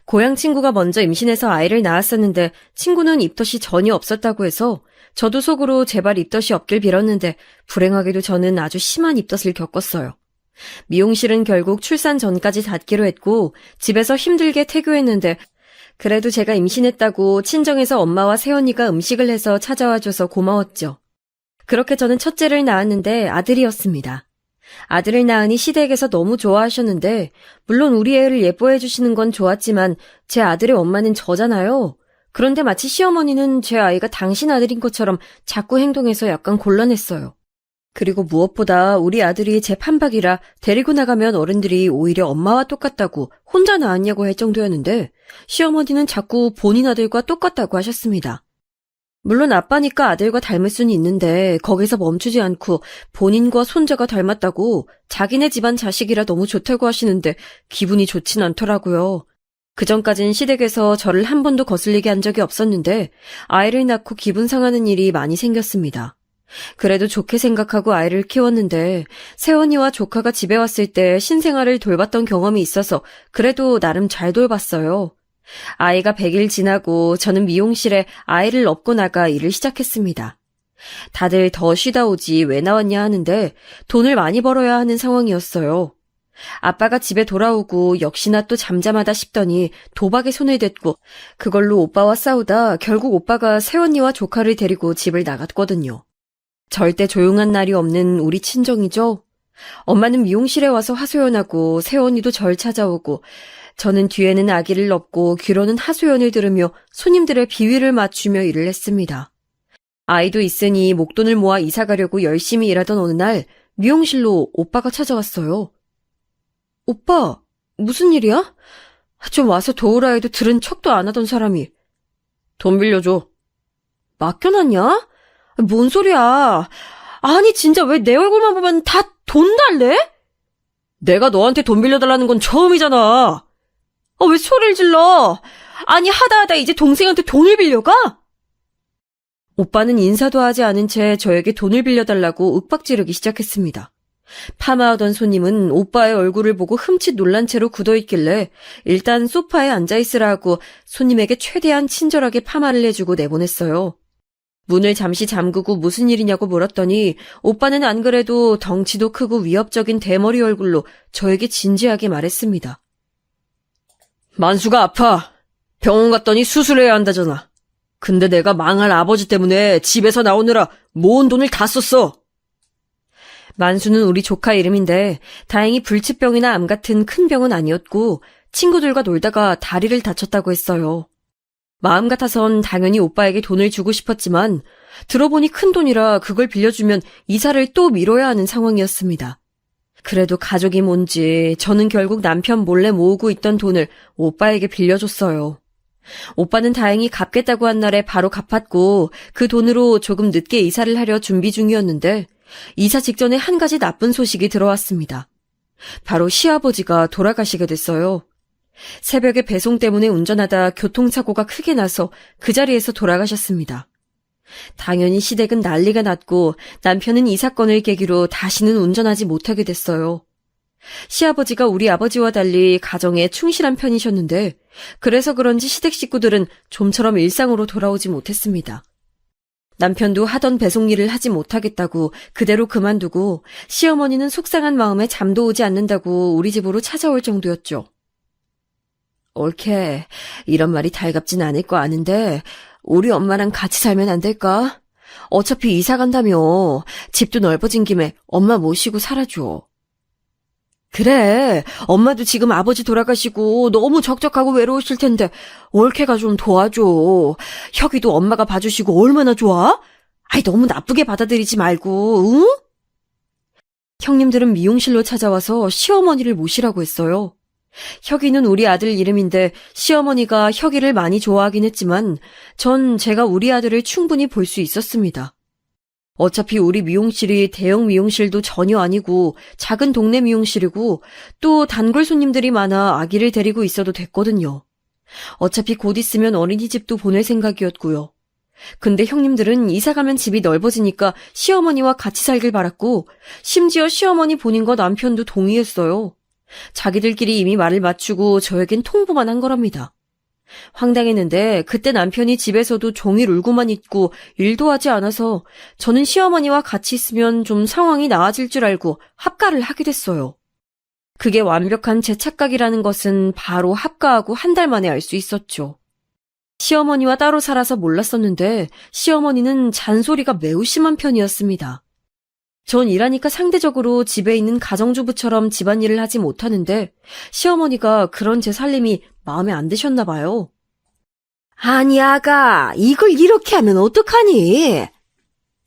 고향 친구가 먼저 임신해서 아이를 낳았었는데 친구는 입덧이 전혀 없었다고 해서 저도 속으로 제발 입덧이 없길 빌었는데 불행하게도 저는 아주 심한 입덧을 겪었어요. 미용실은 결국 출산 전까지 닫기로 했고 집에서 힘들게 퇴교했는데 그래도 제가 임신했다고 친정에서 엄마와 새언니가 음식을 해서 찾아와줘서 고마웠죠. 그렇게 저는 첫째를 낳았는데 아들이었습니다. 아들을 낳으니 시댁에서 너무 좋아하셨는데, 물론 우리 애를 예뻐해 주시는 건 좋았지만 제 아들의 엄마는 저잖아요. 그런데 마치 시어머니는 제 아이가 당신 아들인 것처럼 자꾸 행동해서 약간 곤란했어요. 그리고 무엇보다 우리 아들이 제 판박이라 데리고 나가면 어른들이 오히려 엄마와 똑같다고 혼자 낳았냐고 할 정도였는데, 시어머니는 자꾸 본인 아들과 똑같다고 하셨습니다. 물론 아빠니까 아들과 닮을 수는 있는데 거기서 멈추지 않고 본인과 손자가 닮았다고 자기네 집안 자식이라 너무 좋다고 하시는데 기분이 좋진 않더라고요. 그전까진 시댁에서 저를 한 번도 거슬리게 한 적이 없었는데 아이를 낳고 기분 상하는 일이 많이 생겼습니다. 그래도 좋게 생각하고 아이를 키웠는데 새언니와 조카가 집에 왔을 때 신생아를 돌봤던 경험이 있어서 그래도 나름 잘 돌봤어요. 아이가 100일 지나고 저는 미용실에 아이를 업고 나가 일을 시작했습니다. 다들 더 쉬다 오지 왜 나왔냐 하는데 돈을 많이 벌어야 하는 상황이었어요. 아빠가 집에 돌아오고 역시나 또 잠잠하다 싶더니 도박에 손을 댔고 그걸로 오빠와 싸우다 결국 오빠가 새언니와 조카를 데리고 집을 나갔거든요. 절대 조용한 날이 없는 우리 친정이죠. 엄마는 미용실에 와서 하소연하고 새언니도 절 찾아오고 저는 뒤에는 아기를 업고 귀로는 하소연을 들으며 손님들의 비위를 맞추며 일을 했습니다. 아이도 있으니 목돈을 모아 이사 가려고 열심히 일하던 어느 날 미용실로 오빠가 찾아왔어요. 오빠, 무슨 일이야? 좀 와서 도우라 해도 들은 척도 안 하던 사람이. 돈 빌려줘. 맡겨놨냐? 뭔 소리야. 아니 진짜 왜 내 얼굴만 보면 다 돈 달래? 내가 너한테 돈 빌려달라는 건 처음이잖아. 왜 소리를 질러? 아니 하다 이제 동생한테 돈을 빌려가? 오빠는 인사도 하지 않은 채 저에게 돈을 빌려달라고 윽박지르기 시작했습니다. 파마하던 손님은 오빠의 얼굴을 보고 흠칫 놀란 채로 굳어있길래 일단 소파에 앉아있으라 하고 손님에게 최대한 친절하게 파마를 해주고 내보냈어요. 문을 잠시 잠그고 무슨 일이냐고 물었더니 오빠는 안 그래도 덩치도 크고 위협적인 대머리 얼굴로 저에게 진지하게 말했습니다. 만수가 아파. 병원 갔더니 수술해야 한다잖아. 근데 내가 망할 아버지 때문에 집에서 나오느라 모은 돈을 다 썼어. 만수는 우리 조카 이름인데 다행히 불치병이나 암 같은 큰 병은 아니었고 친구들과 놀다가 다리를 다쳤다고 했어요. 마음 같아선 당연히 오빠에게 돈을 주고 싶었지만 들어보니 큰 돈이라 그걸 빌려주면 이사를 또 미뤄야 하는 상황이었습니다. 그래도 가족이 뭔지 저는 결국 남편 몰래 모으고 있던 돈을 오빠에게 빌려줬어요. 오빠는 다행히 갚겠다고 한 날에 바로 갚았고 그 돈으로 조금 늦게 이사를 하려 준비 중이었는데 이사 직전에 한 가지 나쁜 소식이 들어왔습니다. 바로 시아버지가 돌아가시게 됐어요. 새벽에 배송 때문에 운전하다 교통사고가 크게 나서 그 자리에서 돌아가셨습니다. 당연히 시댁은 난리가 났고 남편은 이 사건을 계기로 다시는 운전하지 못하게 됐어요. 시아버지가 우리 아버지와 달리 가정에 충실한 편이셨는데 그래서 그런지 시댁 식구들은 좀처럼 일상으로 돌아오지 못했습니다. 남편도 하던 배송 일을 하지 못하겠다고 그대로 그만두고 시어머니는 속상한 마음에 잠도 오지 않는다고 우리 집으로 찾아올 정도였죠. 옳게 이런 말이 달갑진 않을 거 아는데 우리 엄마랑 같이 살면 안 될까? 어차피 이사 간다며. 집도 넓어진 김에 엄마 모시고 살아줘. 그래, 엄마도 지금 아버지 돌아가시고 너무 적적하고 외로우실 텐데 올케가 좀 도와줘. 혁이도 엄마가 봐주시고 얼마나 좋아? 아이 너무 나쁘게 받아들이지 말고, 응? 형님들은 미용실로 찾아와서 시어머니를 모시라고 했어요. 혁이는 우리 아들 이름인데 시어머니가 혁이를 많이 좋아하긴 했지만 전 제가 우리 아들을 충분히 볼 수 있었습니다. 어차피 우리 미용실이 대형 미용실도 전혀 아니고 작은 동네 미용실이고 또 단골 손님들이 많아 아기를 데리고 있어도 됐거든요. 어차피 곧 있으면 어린이집도 보낼 생각이었고요. 근데 형님들은 이사가면 집이 넓어지니까 시어머니와 같이 살길 바랐고 심지어 시어머니 본인과 남편도 동의했어요. 자기들끼리 이미 말을 맞추고 저에겐 통보만 한 거랍니다. 황당했는데 그때 남편이 집에서도 종일 울고만 있고 일도 하지 않아서 저는 시어머니와 같이 있으면 좀 상황이 나아질 줄 알고 합가를 하게 됐어요. 그게 완벽한 제 착각이라는 것은 바로 합가하고 한 달 만에 알 수 있었죠. 시어머니와 따로 살아서 몰랐었는데 시어머니는 잔소리가 매우 심한 편이었습니다. 전 일하니까 상대적으로 집에 있는 가정주부처럼 집안일을 하지 못하는데 시어머니가 그런 제 살림이 마음에 안 드셨나 봐요. 아니, 아가, 이걸 이렇게 하면 어떡하니?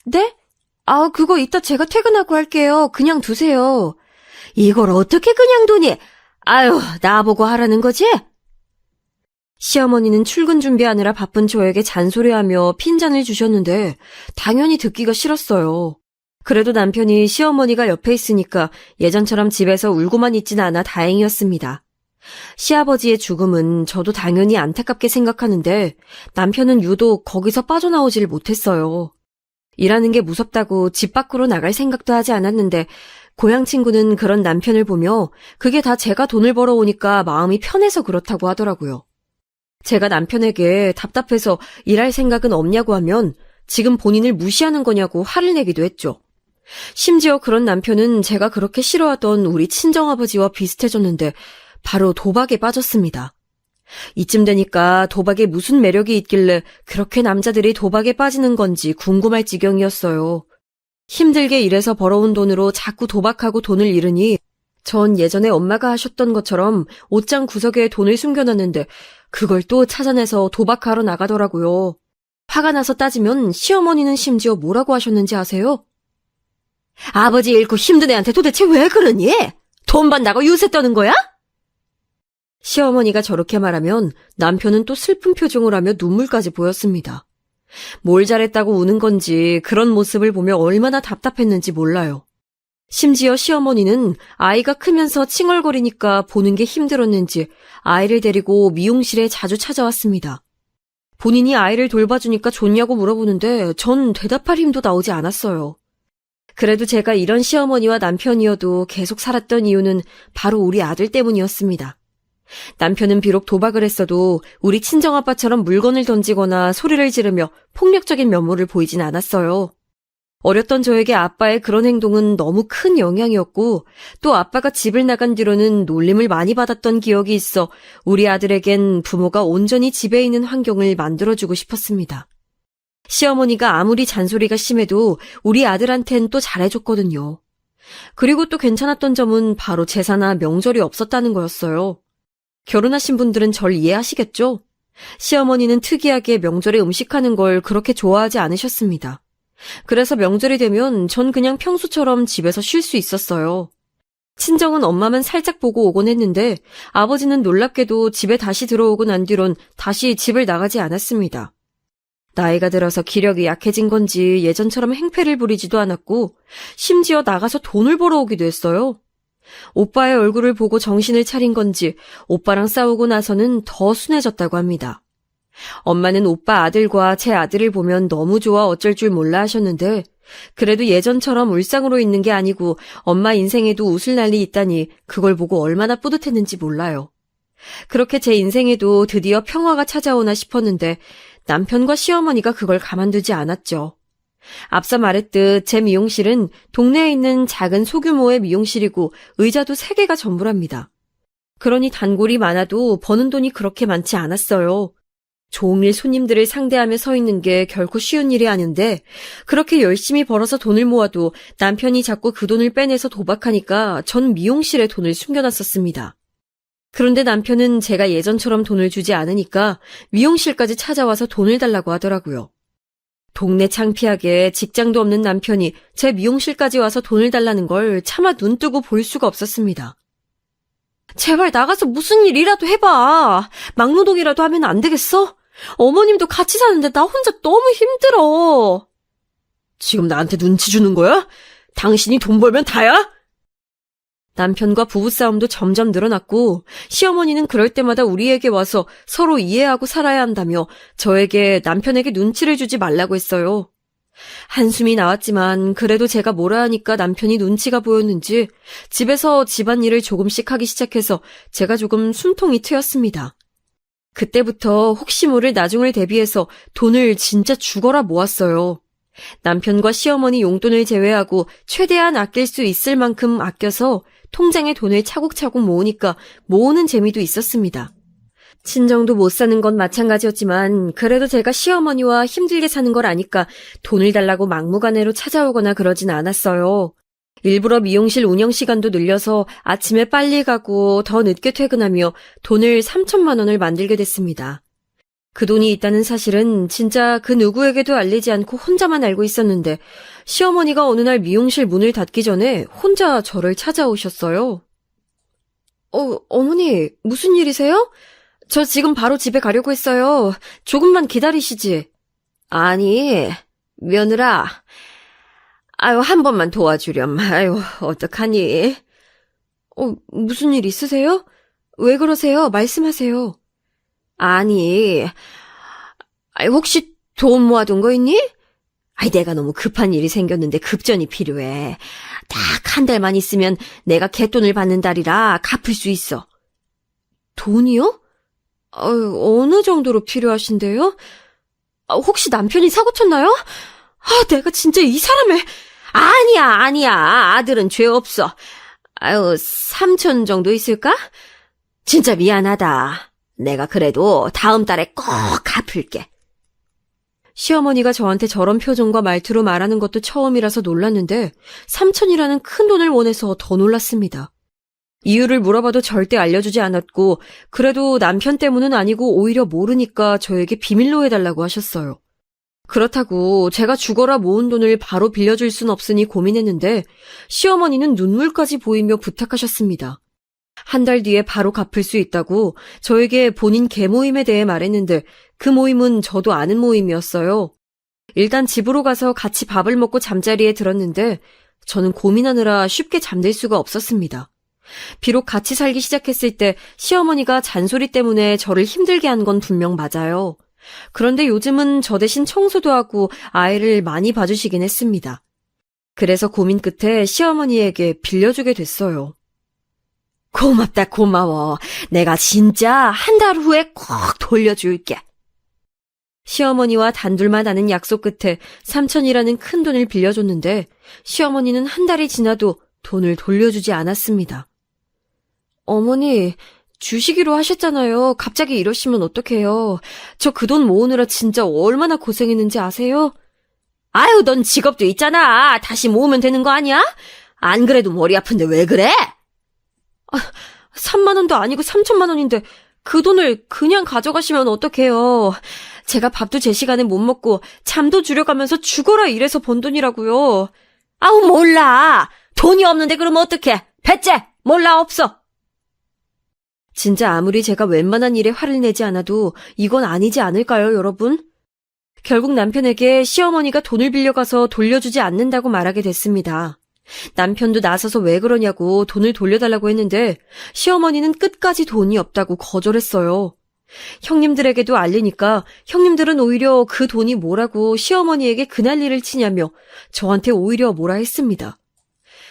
네? 그거 이따 제가 퇴근하고 할게요. 그냥 두세요. 이걸 어떻게 그냥 두니? 아유, 나보고 하라는 거지? 시어머니는 출근 준비하느라 바쁜 저에게 잔소리하며 핀잔을 주셨는데 당연히 듣기가 싫었어요. 그래도 남편이 시어머니가 옆에 있으니까 예전처럼 집에서 울고만 있진 않아 다행이었습니다. 시아버지의 죽음은 저도 당연히 안타깝게 생각하는데 남편은 유독 거기서 빠져나오질 못했어요. 일하는 게 무섭다고 집 밖으로 나갈 생각도 하지 않았는데 고향 친구는 그런 남편을 보며 그게 다 제가 돈을 벌어오니까 마음이 편해서 그렇다고 하더라고요. 제가 남편에게 답답해서 일할 생각은 없냐고 하면 지금 본인을 무시하는 거냐고 화를 내기도 했죠. 심지어 그런 남편은 제가 그렇게 싫어하던 우리 친정아버지와 비슷해졌는데 바로 도박에 빠졌습니다. 이쯤 되니까 도박에 무슨 매력이 있길래 그렇게 남자들이 도박에 빠지는 건지 궁금할 지경이었어요. 힘들게 일해서 벌어온 돈으로 자꾸 도박하고 돈을 잃으니 전 예전에 엄마가 하셨던 것처럼 옷장 구석에 돈을 숨겨놨는데 그걸 또 찾아내서 도박하러 나가더라고요. 화가 나서 따지면 시어머니는 심지어 뭐라고 하셨는지 아세요? 아버지 잃고 힘든 애한테 도대체 왜 그러니? 돈 받다고 유세 떠는 거야? 시어머니가 저렇게 말하면 남편은 또 슬픈 표정을 하며 눈물까지 보였습니다. 뭘 잘했다고 우는 건지 그런 모습을 보며 얼마나 답답했는지 몰라요. 심지어 시어머니는 아이가 크면서 칭얼거리니까 보는 게 힘들었는지 아이를 데리고 미용실에 자주 찾아왔습니다. 본인이 아이를 돌봐주니까 좋냐고 물어보는데 전 대답할 힘도 나오지 않았어요. 그래도 제가 이런 시어머니와 남편이어도 계속 살았던 이유는 바로 우리 아들 때문이었습니다. 남편은 비록 도박을 했어도 우리 친정아빠처럼 물건을 던지거나 소리를 지르며 폭력적인 면모를 보이진 않았어요. 어렸던 저에게 아빠의 그런 행동은 너무 큰 영향이었고 또 아빠가 집을 나간 뒤로는 놀림을 많이 받았던 기억이 있어 우리 아들에겐 부모가 온전히 집에 있는 환경을 만들어주고 싶었습니다. 시어머니가 아무리 잔소리가 심해도 우리 아들한텐 또 잘해줬거든요. 그리고 또 괜찮았던 점은 바로 제사나 명절이 없었다는 거였어요. 결혼하신 분들은 절 이해하시겠죠? 시어머니는 특이하게 명절에 음식하는 걸 그렇게 좋아하지 않으셨습니다. 그래서 명절이 되면 전 그냥 평소처럼 집에서 쉴 수 있었어요. 친정은 엄마만 살짝 보고 오곤 했는데 아버지는 놀랍게도 집에 다시 들어오고 난 뒤론 다시 집을 나가지 않았습니다. 나이가 들어서 기력이 약해진 건지 예전처럼 행패를 부리지도 않았고 심지어 나가서 돈을 벌어오기도 했어요. 오빠의 얼굴을 보고 정신을 차린 건지 오빠랑 싸우고 나서는 더 순해졌다고 합니다. 엄마는 오빠 아들과 제 아들을 보면 너무 좋아 어쩔 줄 몰라 하셨는데 그래도 예전처럼 울상으로 있는 게 아니고 엄마 인생에도 웃을 날이 있다니 그걸 보고 얼마나 뿌듯했는지 몰라요. 그렇게 제 인생에도 드디어 평화가 찾아오나 싶었는데 남편과 시어머니가 그걸 가만두지 않았죠. 앞서 말했듯 제 미용실은 동네에 있는 작은 소규모의 미용실이고 의자도 3개가 전부랍니다. 그러니 단골이 많아도 버는 돈이 그렇게 많지 않았어요. 종일 손님들을 상대하며 서 있는 게 결코 쉬운 일이 아닌데 그렇게 열심히 벌어서 돈을 모아도 남편이 자꾸 그 돈을 빼내서 도박하니까 전 미용실에 돈을 숨겨놨었습니다. 그런데 남편은 제가 예전처럼 돈을 주지 않으니까 미용실까지 찾아와서 돈을 달라고 하더라고요. 동네 창피하게 직장도 없는 남편이 제 미용실까지 와서 돈을 달라는 걸 차마 눈뜨고 볼 수가 없었습니다. 제발 나가서 무슨 일이라도 해봐. 막노동이라도 하면 안 되겠어? 어머님도 같이 사는데 나 혼자 너무 힘들어. 지금 나한테 눈치 주는 거야? 당신이 돈 벌면 다야? 남편과 부부싸움도 점점 늘어났고 시어머니는 그럴 때마다 우리에게 와서 서로 이해하고 살아야 한다며 저에게 남편에게 눈치를 주지 말라고 했어요. 한숨이 나왔지만 그래도 제가 뭐라 하니까 남편이 눈치가 보였는지 집에서 집안일을 조금씩 하기 시작해서 제가 조금 숨통이 트였습니다. 그때부터 혹시 모를 나중을 대비해서 돈을 진짜 죽어라 모았어요. 남편과 시어머니 용돈을 제외하고 최대한 아낄 수 있을 만큼 아껴서 통장에 돈을 차곡차곡 모으니까 모으는 재미도 있었습니다. 친정도 못 사는 건 마찬가지였지만 그래도 제가 시어머니와 힘들게 사는 걸 아니까 돈을 달라고 막무가내로 찾아오거나 그러진 않았어요. 일부러 미용실 운영 시간도 늘려서 아침에 빨리 가고 더 늦게 퇴근하며 돈을 3천만 원을 만들게 됐습니다. 그 돈이 있다는 사실은 진짜 그 누구에게도 알리지 않고 혼자만 알고 있었는데 시어머니가 어느 날 미용실 문을 닫기 전에 혼자 저를 찾아오셨어요. 어머니, 무슨 일이세요? 저 지금 바로 집에 가려고 했어요. 조금만 기다리시지. 아니, 며느라. 아유, 한 번만 도와주렴. 아유, 어떡하니? 무슨 일 있으세요? 왜 그러세요? 말씀하세요. 아니, 혹시 돈 모아둔 거 있니? 내가 너무 급한 일이 생겼는데 급전이 필요해. 딱 한 달만 있으면 내가 갯돈을 받는 달이라 갚을 수 있어. 돈이요? 어느 정도로 필요하신데요? 혹시 남편이 사고 쳤나요? 내가 진짜 이 사람을... 아니야. 아들은 죄 없어. 3천 정도 있을까? 진짜 미안하다. 내가 그래도 다음 달에 꼭 갚을게. 시어머니가 저한테 저런 표정과 말투로 말하는 것도 처음이라서 놀랐는데 3천이라는 큰 돈을 원해서 더 놀랐습니다. 이유를 물어봐도 절대 알려주지 않았고 그래도 남편 때문은 아니고 오히려 모르니까 저에게 비밀로 해달라고 하셨어요. 그렇다고 제가 죽어라 모은 돈을 바로 빌려줄 순 없으니 고민했는데 시어머니는 눈물까지 보이며 부탁하셨습니다. 한 달 뒤에 바로 갚을 수 있다고 저에게 본인 계모임에 대해 말했는데 그 모임은 저도 아는 모임이었어요. 일단 집으로 가서 같이 밥을 먹고 잠자리에 들었는데 저는 고민하느라 쉽게 잠들 수가 없었습니다. 비록 같이 살기 시작했을 때 시어머니가 잔소리 때문에 저를 힘들게 한 건 분명 맞아요. 그런데 요즘은 저 대신 청소도 하고 아이를 많이 봐주시긴 했습니다. 그래서 고민 끝에 시어머니에게 빌려주게 됐어요. 고맙다, 고마워. 내가 진짜 한 달 후에 꼭 돌려줄게. 시어머니와 단둘만 아는 약속 끝에 3천이라는 큰 돈을 빌려줬는데 시어머니는 한 달이 지나도 돈을 돌려주지 않았습니다. 어머니, 주시기로 하셨잖아요. 갑자기 이러시면 어떡해요. 저 그 돈 모으느라 진짜 얼마나 고생했는지 아세요? 아유, 넌 직업도 있잖아. 다시 모으면 되는 거 아니야? 안 그래도 머리 아픈데 왜 그래? 3만 원도 아니고 3천만 원인데 그 돈을 그냥 가져가시면 어떡해요. 제가 밥도 제 시간에 못 먹고 잠도 줄여가면서 죽어라 일해서 번 돈이라고요. 아우, 몰라. 돈이 없는데 그러면 어떡해. 배째, 몰라, 없어. 진짜 아무리 제가 웬만한 일에 화를 내지 않아도 이건 아니지 않을까요, 여러분? 결국 남편에게 시어머니가 돈을 빌려가서 돌려주지 않는다고 말하게 됐습니다. 남편도 나서서 왜 그러냐고 돈을 돌려달라고 했는데 시어머니는 끝까지 돈이 없다고 거절했어요. 형님들에게도 알리니까 형님들은 오히려 그 돈이 뭐라고 시어머니에게 그난리를 치냐며 저한테 오히려 뭐라 했습니다.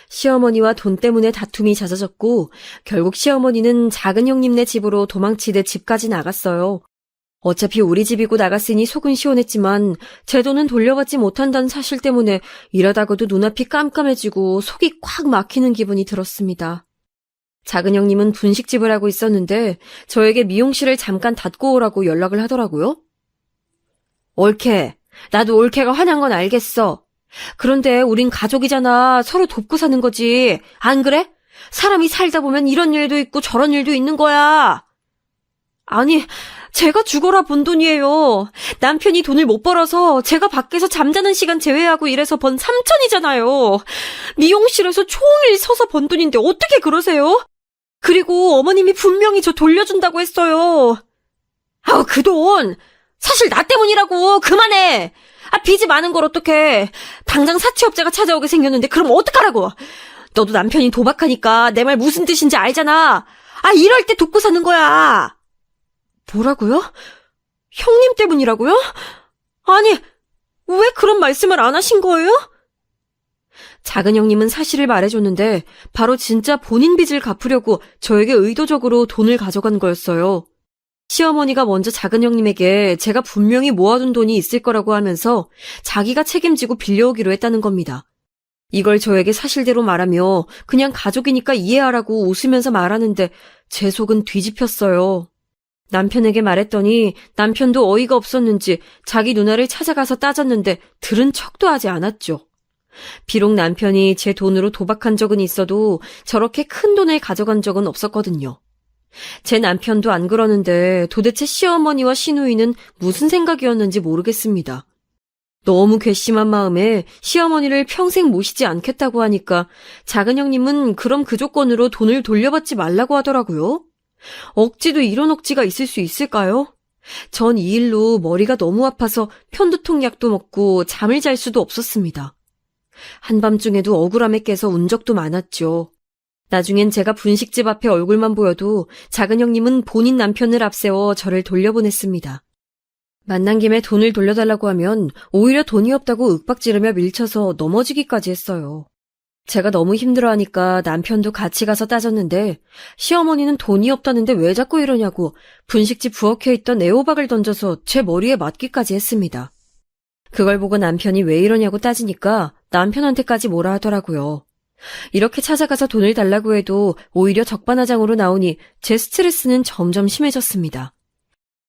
시어머니와 돈 때문에 다툼이 잦아졌고 결국 시어머니는 작은 형님네 집으로 도망치듯 집까지 나갔어요. 어차피 우리 집이고 나갔으니 속은 시원했지만 제 돈은 돌려받지 못한다는 사실 때문에 일하다가도 눈앞이 깜깜해지고 속이 꽉 막히는 기분이 들었습니다. 작은 형님은 분식집을 하고 있었는데 저에게 미용실을 잠깐 닫고 오라고 연락을 하더라고요. 올케, 나도 올케가 화난 건 알겠어. 그런데 우린 가족이잖아. 서로 돕고 사는 거지. 안 그래? 사람이 살다 보면 이런 일도 있고 저런 일도 있는 거야. 아니, 제가 죽어라 번 돈이에요. 남편이 돈을 못 벌어서 제가 밖에서 잠자는 시간 제외하고 일해서 번 3천이잖아요. 미용실에서 종일 서서 번 돈인데 어떻게 그러세요? 그리고 어머님이 분명히 저 돌려준다고 했어요. 그 돈 사실 나 때문이라고. 그만해. 빚이 많은 걸 어떡해. 당장 사채업자가 찾아오게 생겼는데 그럼 어떡하라고. 너도 남편이 도박하니까 내 말 무슨 뜻인지 알잖아. 이럴 때 돕고 사는 거야. 뭐라고요? 형님 때문이라고요? 아니, 왜 그런 말씀을 안 하신 거예요? 작은 형님은 사실을 말해줬는데 바로 진짜 본인 빚을 갚으려고 저에게 의도적으로 돈을 가져간 거였어요. 시어머니가 먼저 작은 형님에게 제가 분명히 모아둔 돈이 있을 거라고 하면서 자기가 책임지고 빌려오기로 했다는 겁니다. 이걸 저에게 사실대로 말하며 그냥 가족이니까 이해하라고 웃으면서 말하는데 제 속은 뒤집혔어요. 남편에게 말했더니 남편도 어이가 없었는지 자기 누나를 찾아가서 따졌는데 들은 척도 하지 않았죠. 비록 남편이 제 돈으로 도박한 적은 있어도 저렇게 큰 돈을 가져간 적은 없었거든요. 제 남편도 안 그러는데 도대체 시어머니와 시누이는 무슨 생각이었는지 모르겠습니다. 너무 괘씸한 마음에 시어머니를 평생 모시지 않겠다고 하니까 작은 형님은 그럼 그 조건으로 돈을 돌려받지 말라고 하더라고요. 억지도 이런 억지가 있을 수 있을까요? 전 이 일로 머리가 너무 아파서 편두통 약도 먹고 잠을 잘 수도 없었습니다. 한밤중에도 억울함에 깨서 운 적도 많았죠. 나중엔 제가 분식집 앞에 얼굴만 보여도 작은 형님은 본인 남편을 앞세워 저를 돌려보냈습니다. 만난 김에 돈을 돌려달라고 하면 오히려 돈이 없다고 윽박지르며 밀쳐서 넘어지기까지 했어요. 제가 너무 힘들어하니까 남편도 같이 가서 따졌는데 시어머니는 돈이 없다는데 왜 자꾸 이러냐고 분식집 부엌에 있던 애호박을 던져서 제 머리에 맞기까지 했습니다. 그걸 보고 남편이 왜 이러냐고 따지니까 남편한테까지 뭐라 하더라고요. 이렇게 찾아가서 돈을 달라고 해도 오히려 적반하장으로 나오니 제 스트레스는 점점 심해졌습니다.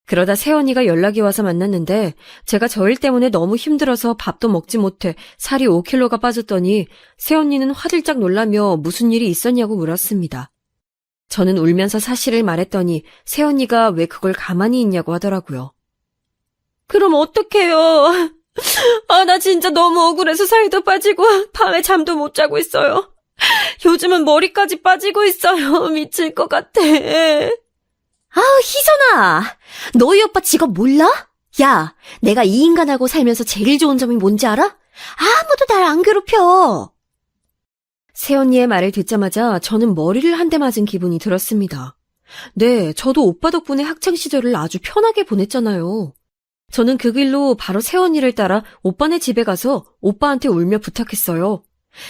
그러다 새언니가 연락이 와서 만났는데 제가 저 일 때문에 너무 힘들어서 밥도 먹지 못해 살이 5kg가 빠졌더니 새언니는 화들짝 놀라며 무슨 일이 있었냐고 물었습니다. 저는 울면서 사실을 말했더니 새언니가 왜 그걸 가만히 있냐고 하더라고요. 그럼 어떡해요? 나 진짜 너무 억울해서 살도 빠지고 밤에 잠도 못 자고 있어요. 요즘은 머리까지 빠지고 있어요. 미칠 것 같아. 희선아, 너희 오빠 직업 몰라? 야, 내가 이 인간하고 살면서 제일 좋은 점이 뭔지 알아? 아무도 날 안 괴롭혀. 새언니의 말을 듣자마자 저는 머리를 한 대 맞은 기분이 들었습니다. 네, 저도 오빠 덕분에 학창시절을 아주 편하게 보냈잖아요. 저는 그 길로 바로 새언니를 따라 오빠네 집에 가서 오빠한테 울며 부탁했어요.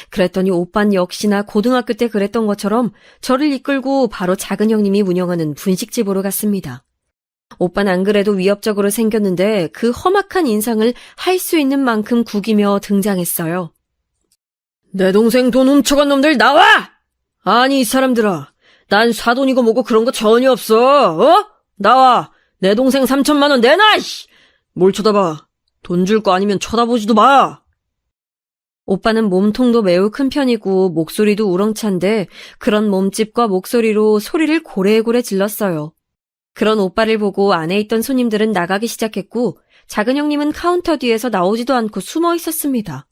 그랬더니 오빤 역시나 고등학교 때 그랬던 것처럼 저를 이끌고 바로 작은 형님이 운영하는 분식집으로 갔습니다. 오빤 안 그래도 위협적으로 생겼는데 그 험악한 인상을 할 수 있는 만큼 구기며 등장했어요. 내 동생 돈 훔쳐간 놈들 나와! 아니 이 사람들아, 난 사돈이고 뭐고 그런 거 전혀 없어. 나와! 내 동생 3천만 원 내놔! 뭘 쳐다봐. 돈 줄 거 아니면 쳐다보지도 마! 오빠는 몸통도 매우 큰 편이고 목소리도 우렁찬데 그런 몸집과 목소리로 소리를 고래고래 질렀어요. 그런 오빠를 보고 안에 있던 손님들은 나가기 시작했고 작은 형님은 카운터 뒤에서 나오지도 않고 숨어 있었습니다.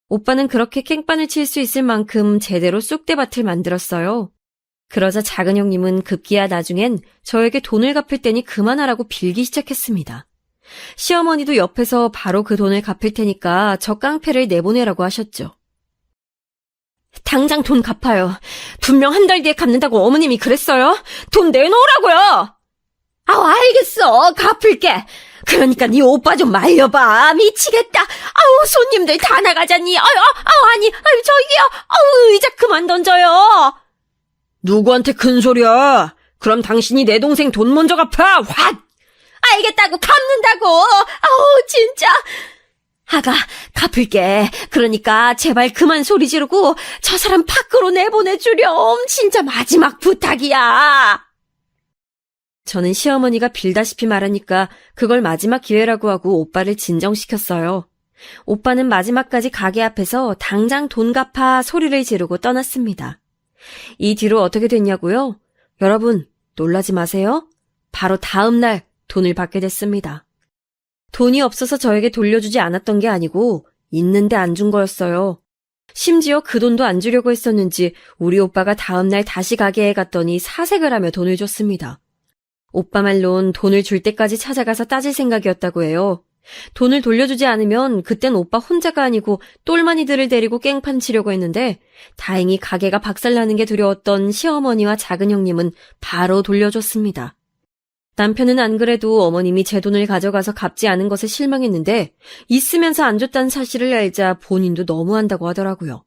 오빠는 그렇게 깽판을 칠 수 있을 만큼 제대로 쑥대밭을 만들었어요. 그러자 작은 형님은 급기야 나중엔 저에게 돈을 갚을 테니 그만하라고 빌기 시작했습니다. 시어머니도 옆에서 바로 그 돈을 갚을 테니까 저 깡패를 내보내라고 하셨죠. 당장 돈 갚아요. 분명 한 달 뒤에 갚는다고 어머님이 그랬어요. 돈 내놓으라고요. 알겠어. 갚을게. 그러니까 네 오빠 좀 말려봐. 미치겠다. 손님들 다 나가자니. 저기요. 의자 그만 던져요. 누구한테 큰 소리야? 그럼 당신이 내 동생 돈 먼저 갚아. 확! 알겠다고 갚는다고. 진짜. 아가, 갚을게. 그러니까 제발 그만 소리 지르고 저 사람 밖으로 내보내주렴. 진짜 마지막 부탁이야. 저는 시어머니가 빌다시피 말하니까 그걸 마지막 기회라고 하고 오빠를 진정시켰어요. 오빠는 마지막까지 가게 앞에서 당장 돈 갚아 소리를 지르고 떠났습니다. 이 뒤로 어떻게 됐냐고요? 여러분, 놀라지 마세요. 바로 다음 날 돈을 받게 됐습니다. 돈이 없어서 저에게 돌려주지 않았던 게 아니고 있는데 안 준 거였어요. 심지어 그 돈도 안 주려고 했었는지 우리 오빠가 다음 날 다시 가게에 갔더니 사색을 하며 돈을 줬습니다. 오빠 말론 돈을 줄 때까지 찾아가서 따질 생각이었다고 해요. 돈을 돌려주지 않으면 그땐 오빠 혼자가 아니고 똘마니들을 데리고 깽판 치려고 했는데 다행히 가게가 박살나는 게 두려웠던 시어머니와 작은 형님은 바로 돌려줬습니다. 남편은 안 그래도 어머님이 제 돈을 가져가서 갚지 않은 것에 실망했는데 있으면서 안 줬다는 사실을 알자 본인도 너무한다고 하더라고요.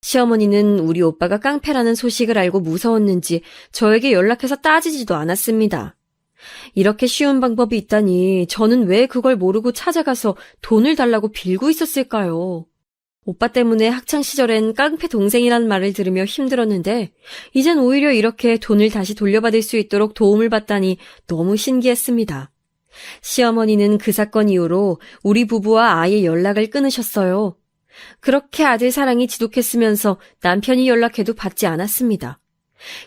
시어머니는 우리 오빠가 깡패라는 소식을 알고 무서웠는지 저에게 연락해서 따지지도 않았습니다. 이렇게 쉬운 방법이 있다니 저는 왜 그걸 모르고 찾아가서 돈을 달라고 빌고 있었을까요? 오빠 때문에 학창시절엔 깡패 동생이란 말을 들으며 힘들었는데 이젠 오히려 이렇게 돈을 다시 돌려받을 수 있도록 도움을 받다니 너무 신기했습니다. 시어머니는 그 사건 이후로 우리 부부와 아예 연락을 끊으셨어요. 그렇게 아들 사랑이 지독했으면서 남편이 연락해도 받지 않았습니다.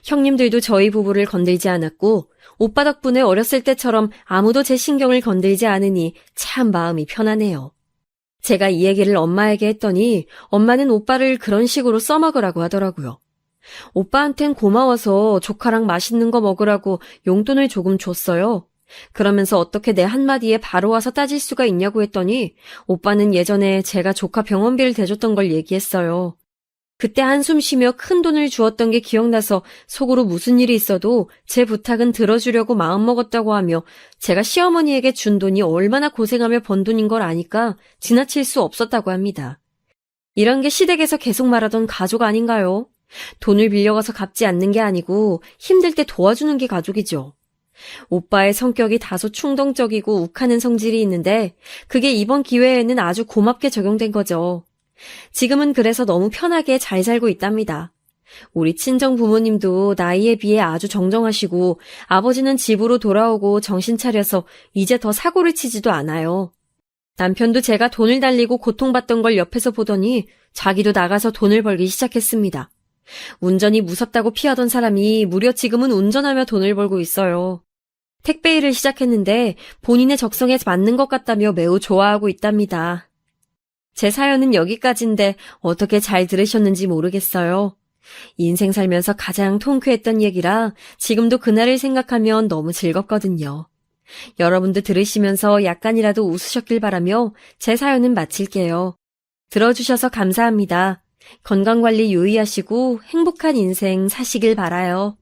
형님들도 저희 부부를 건들지 않았고 오빠 덕분에 어렸을 때처럼 아무도 제 신경을 건들지 않으니 참 마음이 편하네요. 제가 이 얘기를 엄마에게 했더니 엄마는 오빠를 그런 식으로 써먹으라고 하더라고요. 오빠한텐 고마워서 조카랑 맛있는 거 먹으라고 용돈을 조금 줬어요. 그러면서 어떻게 내 한마디에 바로 와서 따질 수가 있냐고 했더니 오빠는 예전에 제가 조카 병원비를 대줬던 걸 얘기했어요. 그때 한숨 쉬며 큰 돈을 주었던 게 기억나서 속으로 무슨 일이 있어도 제 부탁은 들어주려고 마음먹었다고 하며 제가 시어머니에게 준 돈이 얼마나 고생하며 번 돈인 걸 아니까 지나칠 수 없었다고 합니다. 이런 게 시댁에서 계속 말하던 가족 아닌가요? 돈을 빌려가서 갚지 않는 게 아니고 힘들 때 도와주는 게 가족이죠. 오빠의 성격이 다소 충동적이고 욱하는 성질이 있는데 그게 이번 기회에는 아주 고맙게 적용된 거죠. 지금은 그래서 너무 편하게 잘 살고 있답니다. 우리 친정 부모님도 나이에 비해 아주 정정하시고 아버지는 집으로 돌아오고 정신 차려서 이제 더 사고를 치지도 않아요. 남편도 제가 돈을 달리고 고통받던 걸 옆에서 보더니 자기도 나가서 돈을 벌기 시작했습니다. 운전이 무섭다고 피하던 사람이 무려 지금은 운전하며 돈을 벌고 있어요. 택배 일을 시작했는데 본인의 적성에 맞는 것 같다며 매우 좋아하고 있답니다. 제 사연은 여기까지인데 어떻게 잘 들으셨는지 모르겠어요. 인생 살면서 가장 통쾌했던 얘기라 지금도 그날을 생각하면 너무 즐겁거든요. 여러분도 들으시면서 약간이라도 웃으셨길 바라며 제 사연은 마칠게요. 들어주셔서 감사합니다. 건강관리 유의하시고 행복한 인생 사시길 바라요.